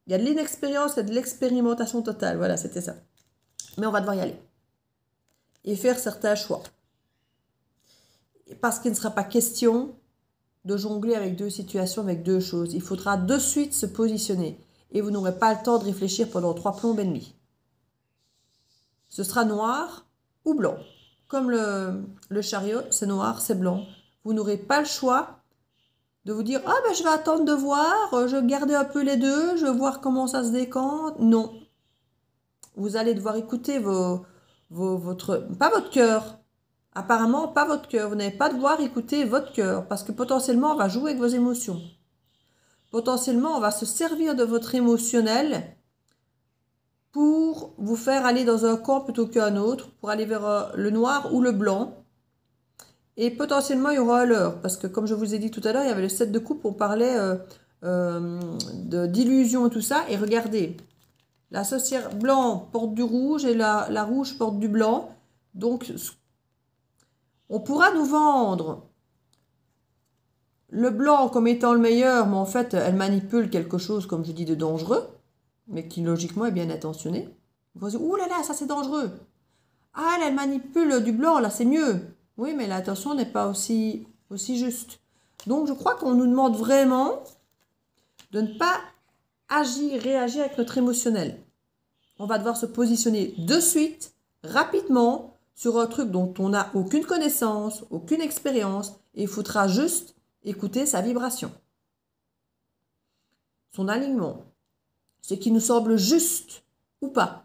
Speaker 1: y a de l'inexpérience et de l'expérimentation totale. Voilà, c'était ça. Mais on va devoir y aller. Et faire certains choix. Parce qu'il ne sera pas question de jongler avec deux situations, avec deux choses. Il faudra de suite se positionner. Et vous n'aurez pas le temps de réfléchir pendant 3 plombes et demi. Ce sera noir ou blanc. Comme le chariot, c'est noir, c'est blanc. Vous n'aurez pas le choix de vous dire « Ah ben je vais attendre de voir, je vais garder un peu les deux, je vais voir comment ça se décante. » Non. Vous allez devoir écouter pas votre cœur. Apparemment, pas votre cœur. Vous n'allez pas devoir écouter votre cœur parce que potentiellement, on va jouer avec vos émotions. Potentiellement, on va se servir de votre émotionnel pour vous faire aller dans un camp plutôt qu'un autre, pour aller vers le noir ou le blanc. Et potentiellement, il y aura un leurre, parce que comme je vous ai dit tout à l'heure, il y avait le 7 de coupe, on parlait d'illusion et tout ça. Et regardez, la sorcière blanc porte du rouge et la rouge porte du blanc. Donc, on pourra nous vendre le blanc comme étant le meilleur, mais en fait, elle manipule quelque chose, comme je dis, de dangereux, mais qui logiquement est bien intentionné. Vous vous dites, ouh là là, ça c'est dangereux. Ah, elle manipule du blanc, là c'est mieux. Oui, mais l'intention n'est pas aussi juste. Donc, je crois qu'on nous demande vraiment de ne pas réagir avec notre émotionnel. On va devoir se positionner de suite, rapidement, sur un truc dont on n'a aucune connaissance, aucune expérience, et il faudra juste écouter sa vibration, son alignement, ce qui nous semble juste ou pas.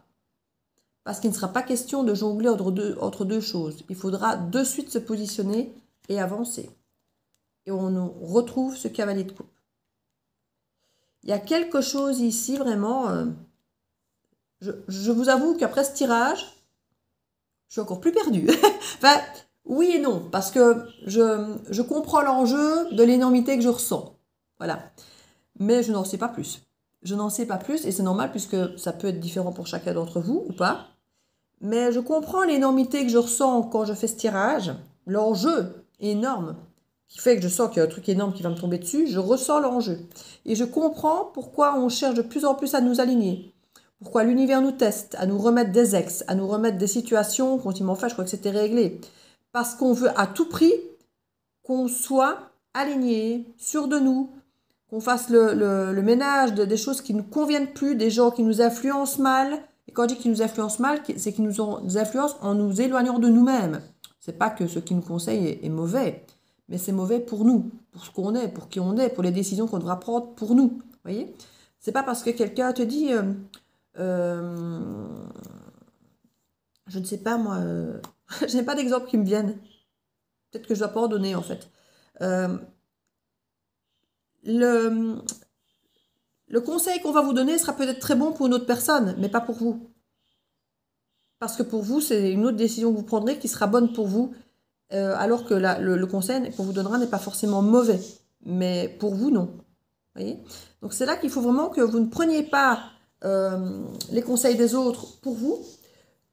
Speaker 1: Parce qu'il ne sera pas question de jongler entre deux choses. Il faudra de suite se positionner et avancer. Et on nous retrouve ce cavalier de coupe. Il y a quelque chose ici, vraiment... je vous avoue qu'après ce tirage, je suis encore plus perdue. Enfin, oui et non, parce que je comprends l'enjeu de l'énormité que je ressens. Voilà. Mais je n'en sais pas plus. Je n'en sais pas plus, et c'est normal, puisque ça peut être différent pour chacun d'entre vous, ou pas. Mais je comprends l'énormité que je ressens quand je fais ce tirage. L'enjeu est énorme, qui fait que je sens qu'il y a un truc énorme qui va me tomber dessus. Je ressens l'enjeu. Et je comprends pourquoi on cherche de plus en plus à nous aligner. Pourquoi l'univers nous teste, à nous remettre des ex, à nous remettre des situations qu'on dit, mais enfin, je crois que c'était réglé. Parce qu'on veut à tout prix qu'on soit aligné, sûr de nous, qu'on fasse le ménage des choses qui ne nous conviennent plus, des gens qui nous influencent mal. Et quand je dis qu'ils nous influencent mal, c'est qu'ils nous influencent en nous éloignant de nous-mêmes. C'est pas que ce qu'ils nous conseillent est mauvais, mais c'est mauvais pour nous, pour ce qu'on est, pour qui on est, pour les décisions qu'on devra prendre pour nous. Vous voyez ? C'est pas parce que quelqu'un te dit... je ne sais pas moi, je n'ai pas d'exemple qui me viennent. Peut-être que je ne dois pas en donner en fait. Le conseil qu'on va vous donner sera peut-être très bon pour une autre personne, mais pas pour vous. Parce que pour vous, c'est une autre décision que vous prendrez qui sera bonne pour vous, alors que le conseil qu'on vous donnera n'est pas forcément mauvais. Mais pour vous, non. Vous voyez ? Donc c'est là qu'il faut vraiment que vous ne preniez pas les conseils des autres pour vous,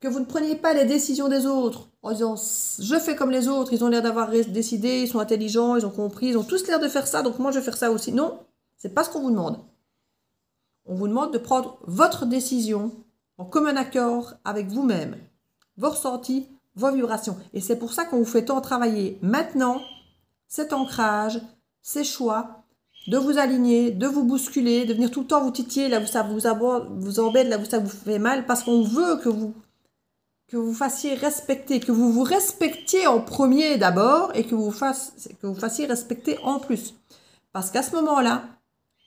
Speaker 1: que vous ne preniez pas les décisions des autres en disant je fais comme les autres, ils ont l'air d'avoir décidé, ils sont intelligents, ils ont compris, ils ont tous l'air de faire ça, donc moi je vais faire ça aussi. Non, c'est pas ce qu'on vous demande. On vous demande de prendre votre décision en commun accord avec vous-même, vos ressentis, vos vibrations. Et c'est pour ça qu'on vous fait tant travailler maintenant cet ancrage, ces choix, de vous aligner, de vous bousculer, de venir tout le temps vous titiller là où ça vous embête, là où ça vous fait mal, parce qu'on veut que vous fassiez respecter, que vous vous respectiez en premier d'abord et que vous fassiez respecter en plus. Parce qu'à ce moment-là,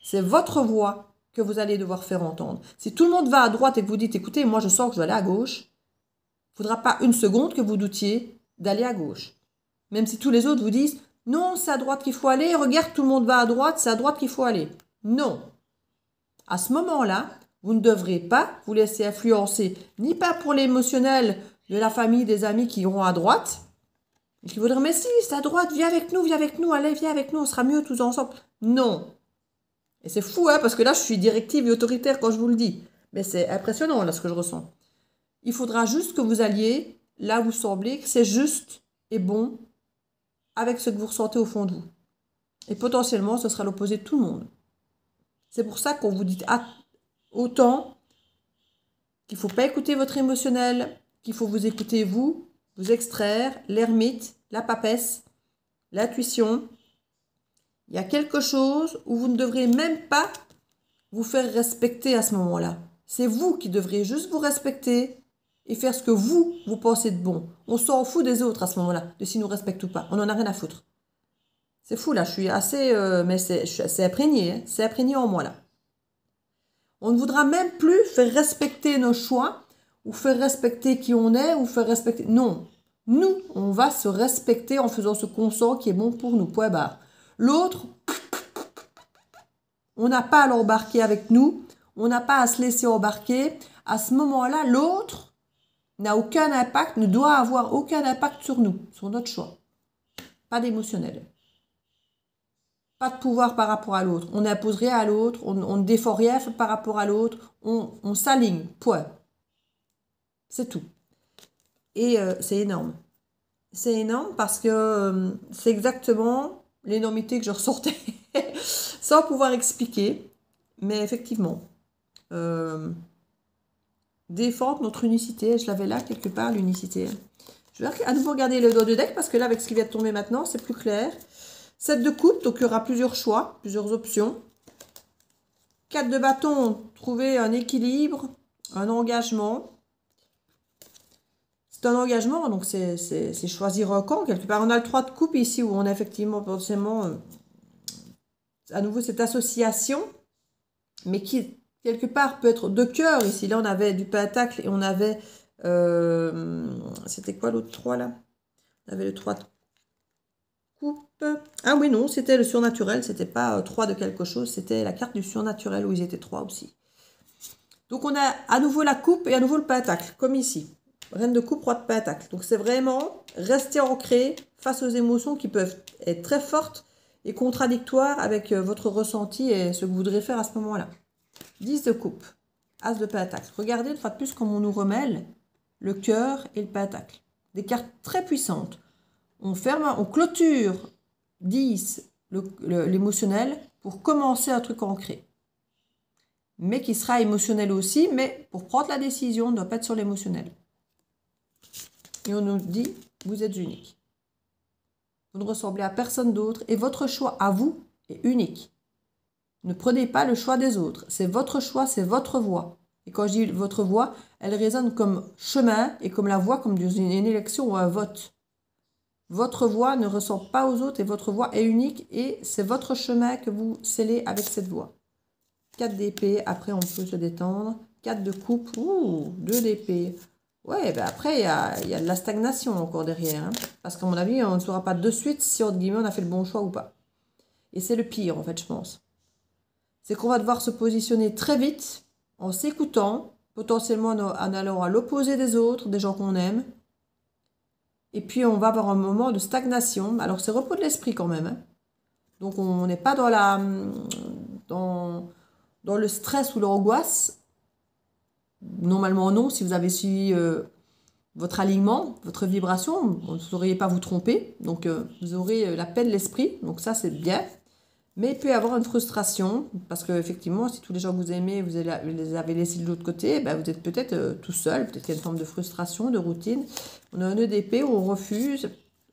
Speaker 1: c'est votre voix que vous allez devoir faire entendre. Si tout le monde va à droite et que vous dites, écoutez, moi je sens que je vais aller à gauche, il ne faudra pas une seconde que vous doutiez d'aller à gauche. Même si tous les autres vous disent, non, c'est à droite qu'il faut aller, regarde, tout le monde va à droite, c'est à droite qu'il faut aller. Non. À ce moment-là, vous ne devrez pas vous laisser influencer, ni pas pour l'émotionnel de la famille, des amis qui iront à droite, et qui vont dire, mais si, c'est à droite, viens avec nous, allez, viens avec nous, on sera mieux tous ensemble. Non. Et c'est fou, hein, parce que là, je suis directive et autoritaire quand je vous le dis. Mais c'est impressionnant, là, ce que je ressens. Il faudra juste que vous alliez là où vous semblez que c'est juste et bon avec ce que vous ressentez au fond de vous. Et potentiellement, ce sera l'opposé de tout le monde. C'est pour ça qu'on vous dit autant qu'il ne faut pas écouter votre émotionnel, qu'il faut vous écouter vous extraire l'ermite, la papesse, l'intuition. Il y a quelque chose où vous ne devrez même pas vous faire respecter à ce moment-là. C'est vous qui devrez juste vous respecter et faire ce que vous pensez de bon. On s'en fout des autres à ce moment-là, de s'ils nous respectent ou pas. On n'en a rien à foutre. C'est fou là, je suis assez... mais c'est imprégné, hein, c'est imprégné en moi là. On ne voudra même plus faire respecter nos choix, ou faire respecter qui on est, ou faire respecter... Non, nous, on va se respecter en faisant ce qu'on sent qui est bon pour nous, point barre. L'autre, on n'a pas à l'embarquer avec nous, on n'a pas à se laisser embarquer. À ce moment-là, l'autre n'a aucun impact, ne doit avoir aucun impact sur nous, sur notre choix. Pas d'émotionnel. Pas de pouvoir par rapport à l'autre. On n'impose rien à l'autre, on ne défend rien par rapport à l'autre, on s'aligne, point. C'est tout. Et c'est énorme. C'est énorme parce que c'est exactement l'énormité que je ressortais sans pouvoir expliquer. Mais effectivement, défendre notre unicité, je l'avais là quelque part, l'unicité. Je vais à nouveau regarder le dos de deck parce que là, avec ce qui vient de tomber maintenant, c'est plus clair. 7 de coupe, donc il y aura plusieurs choix, plusieurs options. 4 de bâton, trouver un équilibre, un engagement. C'est un engagement, donc c'est choisir un camp quelque part. On a le 3 de coupe ici où on a effectivement potentiellement à nouveau cette association, mais qui quelque part peut être de cœur. Ici, là, on avait du pentacle et on avait... c'était quoi l'autre 3 là? On avait le 3 de coupe. Ah oui, non, c'était le surnaturel. C'était pas 3 de quelque chose. C'était la carte du surnaturel où ils étaient 3 aussi. Donc, on a à nouveau la coupe et à nouveau le pentacle, comme ici. Reine de coupe, roi de pentacle. Donc, c'est vraiment rester ancré face aux émotions qui peuvent être très fortes et contradictoires avec votre ressenti et ce que vous voudrez faire à ce moment-là. 10 de coupe, as de pentacle. Regardez une fois de plus comme on nous remêle le cœur et le pentacle. Des cartes très puissantes. On ferme, on clôture 10, l'émotionnel, pour commencer un truc ancré. Mais qui sera émotionnel aussi, mais pour prendre la décision, on ne doit pas être sur l'émotionnel. Et on nous dit, vous êtes unique. Vous ne ressemblez à personne d'autre et votre choix à vous est unique. Ne prenez pas le choix des autres. C'est votre choix, c'est votre voix. Et quand je dis votre voix, elle résonne comme chemin et comme la voix, comme une élection ou un vote. Votre voix ne ressemble pas aux autres et votre voix est unique et c'est votre chemin que vous scellez avec cette voix. 4 d'épée, après on peut se détendre. 4 de coupe, 2 d'épée. Ouais, ben après il y a de la stagnation encore derrière. Hein, parce qu'à mon avis, on ne saura pas de suite si entre guillemets on a fait le bon choix ou pas. Et c'est le pire en fait, je pense. C'est qu'on va devoir se positionner très vite en s'écoutant, potentiellement en allant à l'opposé des autres, des gens qu'on aime. Et puis on va avoir un moment de stagnation. Alors c'est repos de l'esprit quand même. Hein. Donc on n'est pas dans le stress ou l'angoisse. Normalement non, si vous avez suivi votre alignement, votre vibration. Vous ne sauriez pas vous tromper. Donc, vous aurez la paix de l'esprit. Donc, ça, c'est bien. Mais il peut y avoir une frustration. Parce qu'effectivement, si tous les gens que vous aimez, vous les avez laissés de l'autre côté, ben, vous êtes peut-être tout seul. Peut-être qu'il y a une forme de frustration, de routine. On a un nœud d'épée où on refuse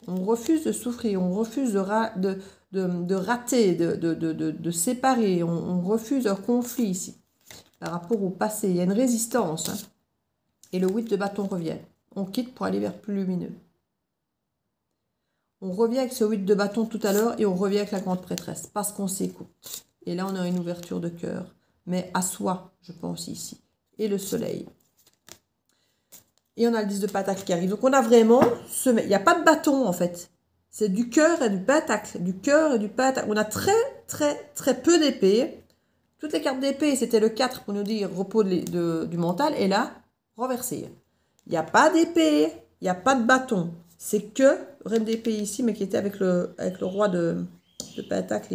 Speaker 1: de souffrir. On refuse de rater, de séparer. On refuse un conflit ici. Par rapport au passé, il y a une résistance. Hein. Et le 8 de bâton revient. On quitte pour aller vers plus lumineux. On revient avec ce 8 de bâton tout à l'heure et on revient avec la grande prêtresse parce qu'on s'écoute. Et là, on a une ouverture de cœur. Mais à soi, je pense ici. Et le soleil. Et on a le 10 de pentacle qui arrive. Donc, on a vraiment... Il n'y a pas de bâton, en fait. C'est du cœur et du pentacle. Du cœur et du pentacle. On a très, très, très peu d'épées. Toutes les cartes d'épée, c'était le 4 pour nous dire repos du mental. Et là, renversé. Il n'y a pas d'épée, il n'y a pas de bâton. C'est que reine d'épée ici, mais qui était avec le roi de pentacle.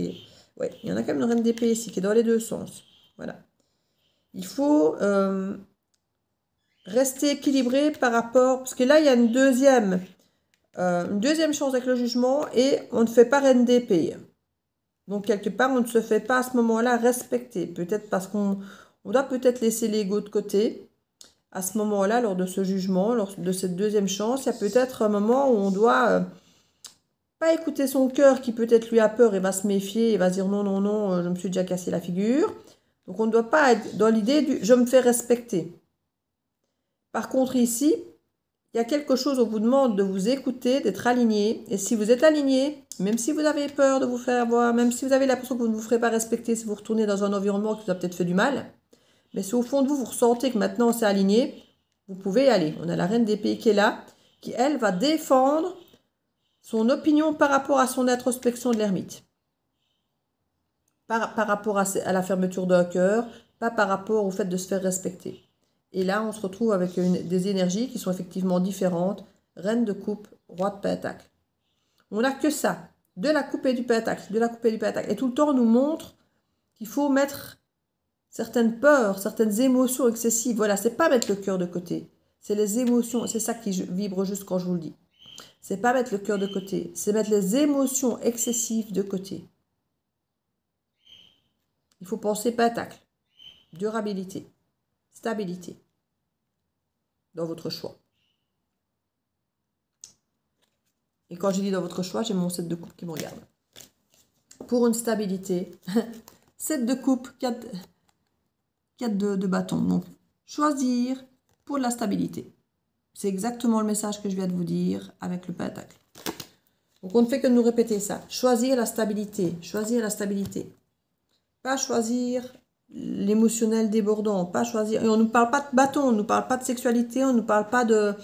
Speaker 1: Ouais, il y en a quand même une reine d'épée ici, qui est dans les deux sens. Voilà. Il faut rester équilibré par rapport... Parce que là, il y a une deuxième chance avec le jugement et on ne fait pas reine d'épée. Donc, quelque part, on ne se fait pas à ce moment-là respecter. Peut-être parce qu'on doit peut-être laisser l'ego de côté. À ce moment-là, lors de ce jugement, lors de cette deuxième chance, il y a peut-être un moment où on doit pas écouter son cœur qui peut-être lui a peur et va se méfier et va se dire non, non, non, je me suis déjà cassé la figure. Donc, on ne doit pas être dans l'idée du je me fais respecter. Par contre, ici, il y a quelque chose où on vous demande de vous écouter, d'être aligné. Et si vous êtes aligné, même si vous avez peur de vous faire voir, même si vous avez l'impression que vous ne vous ferez pas respecter, si vous retournez dans un environnement qui vous a peut-être fait du mal, mais si au fond de vous, vous ressentez que maintenant c'est aligné, vous pouvez y aller. On a la reine d'épée qui est là, qui elle va défendre son opinion par rapport à son introspection de l'ermite. Par rapport à la fermeture d'un cœur, pas par rapport au fait de se faire respecter. Et là, on se retrouve avec des énergies qui sont effectivement différentes. Reine de coupe, roi de pentacle. On n'a que ça, de la coupe et du pentacle, de la coupe et du pentacle. Et tout le temps, on nous montre qu'il faut mettre certaines peurs, certaines émotions excessives. Voilà, c'est pas mettre le cœur de côté. C'est les émotions, c'est ça qui vibre juste quand je vous le dis. C'est pas mettre le cœur de côté, c'est mettre les émotions excessives de côté. Il faut penser pentacle, durabilité, stabilité dans votre choix. Et quand je dis dans votre choix, j'ai mon 7 de coupe qui me regarde. Pour une stabilité, 7 de coupe, 4 de bâton. Donc, choisir pour la stabilité. C'est exactement le message que je viens de vous dire avec le pentacle. Donc, on ne fait que nous répéter ça. Choisir la stabilité. Choisir la stabilité. Pas choisir l'émotionnel débordant. Pas choisir... Et on ne nous parle pas de bâton, on ne nous parle pas de sexualité, on ne nous parle pas de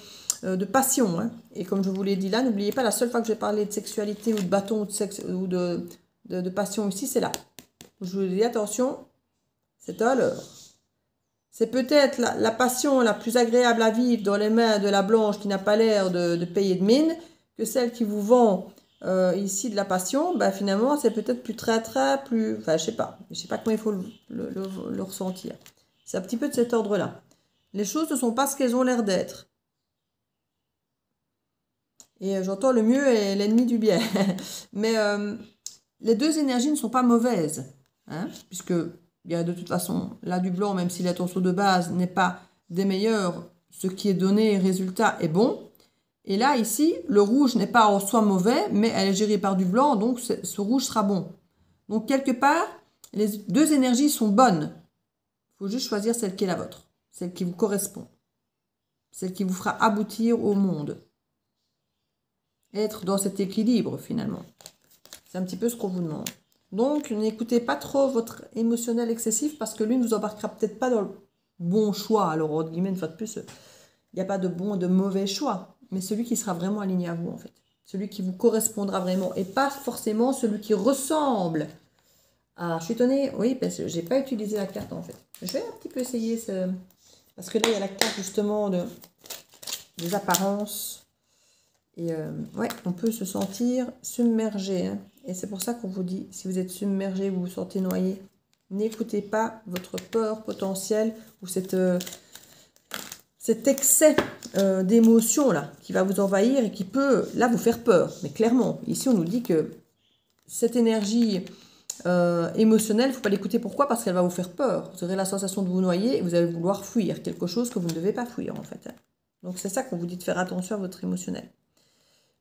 Speaker 1: passion. Hein. Et comme je vous l'ai dit là, n'oubliez pas, la seule fois que j'ai parlé de sexualité ou de bâton ou de, sexe, ou de passion ici, c'est là. Je vous dis, attention, c'est à l'heure. C'est peut-être la passion la plus agréable à vivre dans les mains de la blanche qui n'a pas l'air de payer de mine que celle qui vous vend ici de la passion. Ben, finalement, c'est peut-être plus traître, plus... Enfin, je sais pas. Je sais pas comment il faut le ressentir. C'est un petit peu de cet ordre-là. Les choses ne sont pas ce qu'elles ont l'air d'être. Et j'entends le mieux est l'ennemi du bien. Mais les deux énergies ne sont pas mauvaises. Hein, puisque... Il y a de toute façon, là du blanc, même si l'attention de base n'est pas des meilleurs, ce qui est donné, résultat est bon. Et là, ici, le rouge n'est pas en soi mauvais, mais elle est gérée par du blanc, donc ce rouge sera bon. Donc, quelque part, les deux énergies sont bonnes. Il faut juste choisir celle qui est la vôtre, celle qui vous correspond, celle qui vous fera aboutir au monde. Être dans cet équilibre, finalement. C'est un petit peu ce qu'on vous demande. Donc, n'écoutez pas trop votre émotionnel excessif parce que lui ne vous embarquera peut-être pas dans le bon choix. Alors, entre guillemets, une fois de plus, il n'y a pas de bon et de mauvais choix, mais celui qui sera vraiment aligné à vous, en fait. Celui qui vous correspondra vraiment et pas forcément celui qui ressemble à... Je suis étonnée, oui, parce que je n'ai pas utilisé la carte, en fait. Je vais un petit peu essayer ce... Parce que là, il y a la carte, justement, des apparences. Et ouais, on peut se sentir submergé, hein. Et c'est pour ça qu'on vous dit, si vous êtes submergé, vous vous sentez noyé, n'écoutez pas votre peur potentielle ou cette cet excès d'émotion là qui va vous envahir et qui peut là vous faire peur. Mais clairement, ici on nous dit que cette énergie émotionnelle, il ne faut pas l'écouter. Pourquoi? Parce qu'elle va vous faire peur. Vous aurez la sensation de vous noyer et vous allez vouloir fuir quelque chose que vous ne devez pas fuir en fait. Donc c'est ça qu'on vous dit de faire attention à votre émotionnel.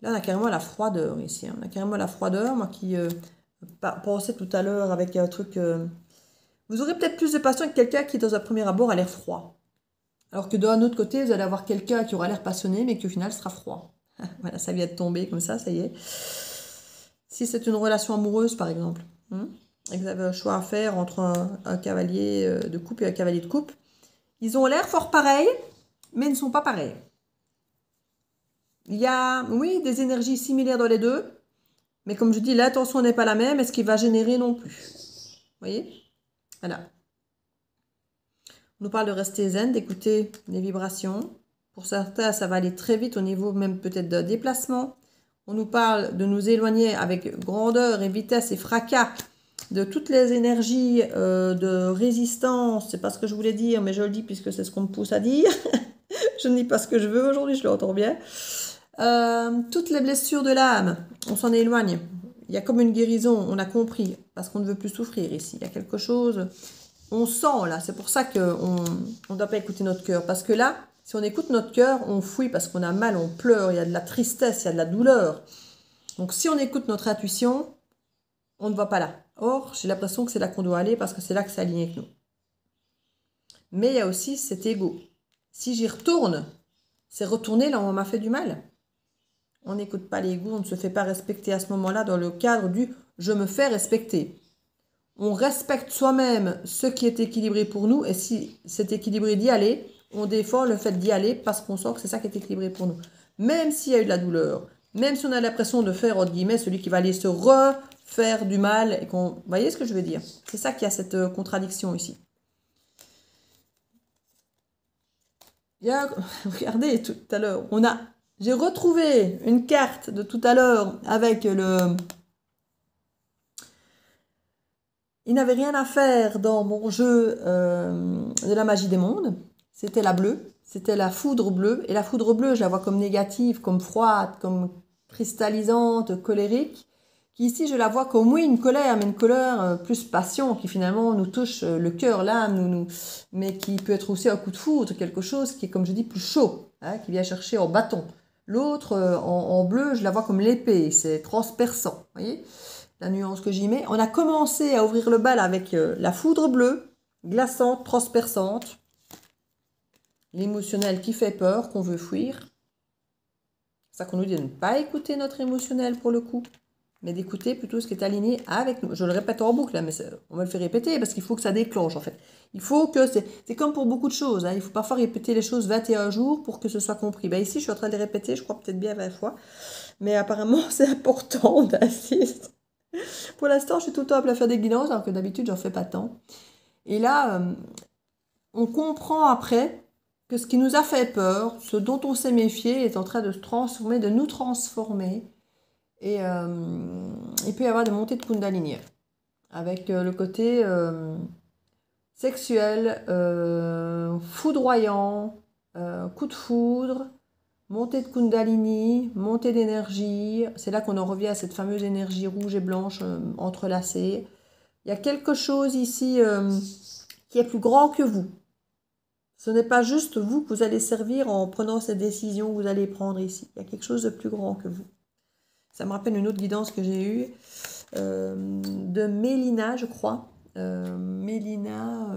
Speaker 1: Là on a carrément la froideur ici. On a carrément la froideur. Moi qui pensais tout à l'heure avec un truc... vous aurez peut-être plus de patience avec quelqu'un qui dans un premier abord a l'air froid. Alors que d'un autre côté, vous allez avoir quelqu'un qui aura l'air passionné, mais qui au final sera froid. Voilà, ça vient de tomber comme ça y est. Si c'est une relation amoureuse, par exemple, et que vous avez un choix à faire entre un cavalier de coupe et un cavalier de coupe, ils ont l'air fort pareils, mais ils ne sont pas pareils. Il y a, oui, des énergies similaires dans les deux, mais comme je dis, l'intention n'est pas la même et ce qui va générer non plus. Vous voyez? Voilà. On nous parle de rester zen, d'écouter les vibrations. Pour certains, ça va aller très vite au niveau même peut-être d'un déplacement. On nous parle de nous éloigner avec grandeur et vitesse et fracas de toutes les énergies de résistance. C'est pas ce que je voulais dire, mais je le dis puisque c'est ce qu'on me pousse à dire. Je ne dis pas ce que je veux aujourd'hui, je l'entends bien. Toutes les blessures de l'âme, on s'en éloigne. Il y a comme une guérison, on a compris, parce qu'on ne veut plus souffrir ici. Il y a quelque chose... On sent là, c'est pour ça qu'on ne doit pas écouter notre cœur. Parce que là, si on écoute notre cœur, on fuit parce qu'on a mal, on pleure, il y a de la tristesse, il y a de la douleur. Donc si on écoute notre intuition, on ne va pas là. Or, j'ai l'impression que c'est là qu'on doit aller parce que c'est là que c'est aligné avec nous. Mais il y a aussi cet ego. Si j'y retourne, c'est retourner là où on m'a fait du mal. On n'écoute pas l'ego, on ne se fait pas respecter à ce moment-là dans le cadre du « je me fais respecter ». On respecte soi-même ce qui est équilibré pour nous et si c'est équilibré d'y aller, on défend le fait d'y aller parce qu'on sent que c'est ça qui est équilibré pour nous. Même s'il y a eu de la douleur, même si on a l'impression de faire, entre guillemets, celui qui va aller se refaire du mal et qu'on... Vous voyez ce que je veux dire? C'est ça qui a cette contradiction ici. Il y a... Regardez, tout à l'heure, j'ai retrouvé une carte de tout à l'heure avec le... Il n'avait rien à faire dans mon jeu de la magie des mondes. C'était la bleue, c'était la foudre bleue. Et la foudre bleue, je la vois comme négative, comme froide, comme cristallisante, colérique. Qui ici, je la vois comme, oui, une colère, mais une colère plus passion, qui finalement nous touche le cœur, l'âme, mais qui peut être aussi un coup de foudre, quelque chose qui est, comme je dis, plus chaud, hein, qui vient chercher en bâton. L'autre, en bleu, je la vois comme l'épée, c'est transperçant, vous voyez ? La nuance que j'y mets. On a commencé à ouvrir le bal avec la foudre bleue, glaçante, transperçante, l'émotionnel qui fait peur, qu'on veut fuir. C'est ça qu'on nous dit de ne pas écouter notre émotionnel pour le coup, mais d'écouter plutôt ce qui est aligné avec nous. Je le répète en boucle, là, mais on va le faire répéter parce qu'il faut que ça déclenche en fait. Il faut que, c'est comme pour beaucoup de choses, hein, il faut parfois répéter les choses 21 jours pour que ce soit compris. Ben, ici, je suis en train de les répéter, je crois peut-être bien 20 fois, mais apparemment, c'est important d'insister. Pour l'instant, je suis tout le temps appelée à faire des guidances, alors que d'habitude, j'en fais pas tant. Et là, on comprend après que ce qui nous a fait peur, ce dont on s'est méfié, est en train de se transformer, de nous transformer. Et il peut y avoir des montées de Kundalini, avec le côté sexuel, foudroyant, coup de foudre, montée de Kundalini, montée d'énergie. C'est là qu'on en revient à cette fameuse énergie rouge et blanche entrelacée. Il y a quelque chose ici qui est plus grand que vous. Ce n'est pas juste vous que vous allez servir en prenant ces décisions que vous allez prendre ici. Il y a quelque chose de plus grand que vous. Ça me rappelle une autre guidance que j'ai eue de Mélina, je crois. Mélina,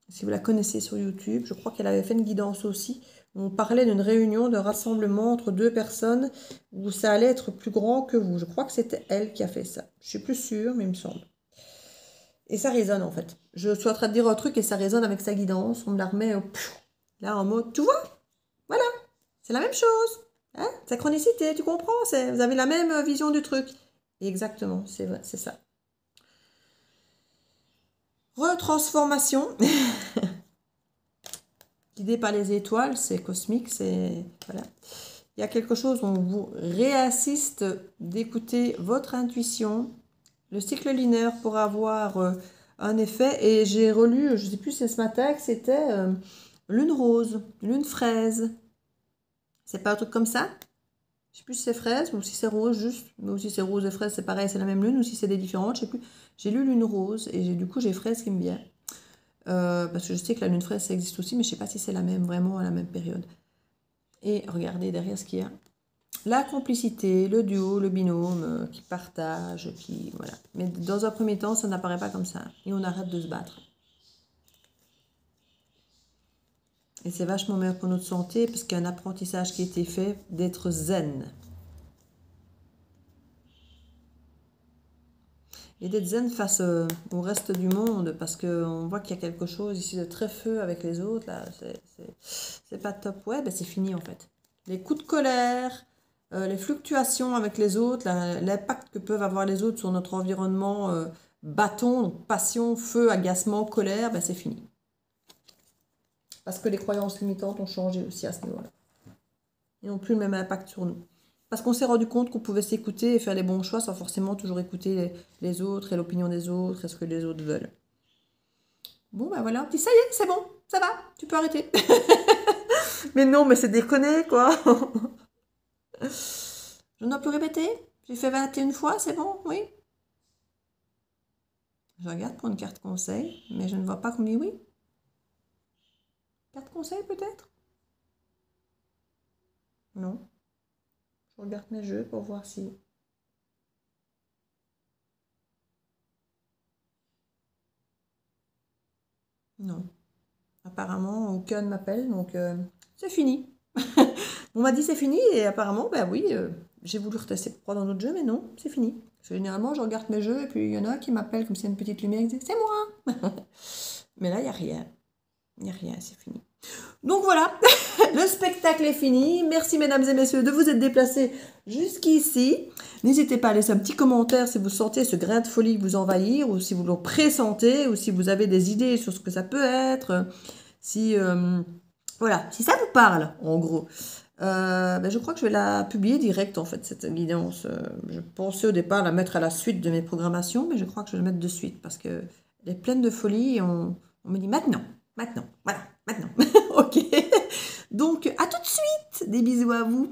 Speaker 1: si vous la connaissez sur YouTube, je crois qu'elle avait fait une guidance aussi. On parlait d'une réunion, de rassemblement entre deux personnes où ça allait être plus grand que vous. Je crois que c'était elle qui a fait ça. Je suis plus sûre, mais il me semble. Et ça résonne en fait. Je suis en train de dire un truc et ça résonne avec sa guidance. On me la remet là en mode, tu vois, voilà, c'est la même chose. Hein, synchronicité, tu comprends, vous avez la même vision du truc. Et exactement, c'est vrai, c'est ça. Retransformation. Guidé par les étoiles, c'est cosmique, c'est... Voilà. Il y a quelque chose, on vous réassiste d'écouter votre intuition. Le cycle lunaire pour avoir un effet. Et j'ai relu, je ne sais plus si c'est ce matin, que c'était lune rose, lune fraise. C'est pas un truc comme ça? Je sais plus si c'est fraise ou si c'est rose juste. Mais aussi c'est rose et fraise, c'est pareil, c'est la même lune. Ou si c'est des différentes, je sais plus. J'ai lu lune rose et du coup j'ai fraise qui me vient. Parce que je sais que la lune fraise ça existe aussi, mais je sais pas si c'est la même, vraiment à la même période. Et regardez derrière ce qu'il y a. La complicité, le duo, le binôme qui partage, qui... Voilà. Mais dans un premier temps, ça n'apparaît pas comme ça. Et on arrête de se battre. Et c'est vachement meilleur pour notre santé parce qu'il y a un apprentissage qui a été fait d'être zen. Et d'être zen face au reste du monde parce qu'on voit qu'il y a quelque chose ici de très feu avec les autres. Là, c'est pas top. Ouais, ben c'est fini en fait. Les coups de colère, les fluctuations avec les autres, l'impact que peuvent avoir les autres sur notre environnement, bâton, donc passion, feu, agacement, colère, ben c'est fini. Parce que les croyances limitantes ont changé aussi à ce niveau-là. Ils n'ont plus le même impact sur nous. Parce qu'on s'est rendu compte qu'on pouvait s'écouter et faire les bons choix sans forcément toujours écouter les autres et l'opinion des autres et ce que les autres veulent. Bon, ben voilà, on dit ça y est, c'est bon, ça va, tu peux arrêter. Mais non, mais c'est déconné, quoi. Je ne dois plus répéter. J'ai fait 21 fois, c'est bon, oui. Je regarde pour une carte conseil, mais je ne vois pas qu'on me dit oui. Carte conseil, peut-être? Non. Je regarde mes jeux pour voir si... Non. Apparemment, aucun ne m'appelle, donc c'est fini. On m'a dit c'est fini, et apparemment, ben oui, j'ai voulu retester pour prendre un autre jeu, mais non, c'est fini. Parce que généralement, je regarde mes jeux, et puis il y en a qui m'appellent comme s'il y a une petite lumière qui dit c'est moi. Mais là, il n'y a rien. Il n'y a rien, c'est fini. Donc voilà, le spectacle est fini. Merci mesdames et messieurs de vous être déplacés jusqu'ici. N'hésitez pas à laisser un petit commentaire si vous sentez ce grain de folie vous envahir, ou si vous le pressentez, ou si vous avez des idées sur ce que ça peut être. Si, voilà, si ça vous parle, en gros. Ben je crois que je vais la publier direct, en fait, cette guidance. Je pensais au départ la mettre à la suite de mes programmations, mais je crois que je vais la mettre de suite, parce qu'elle est pleine de folie, et on me dit maintenant, voilà, maintenant. Ok. Donc, à tout de suite. Des bisous à vous.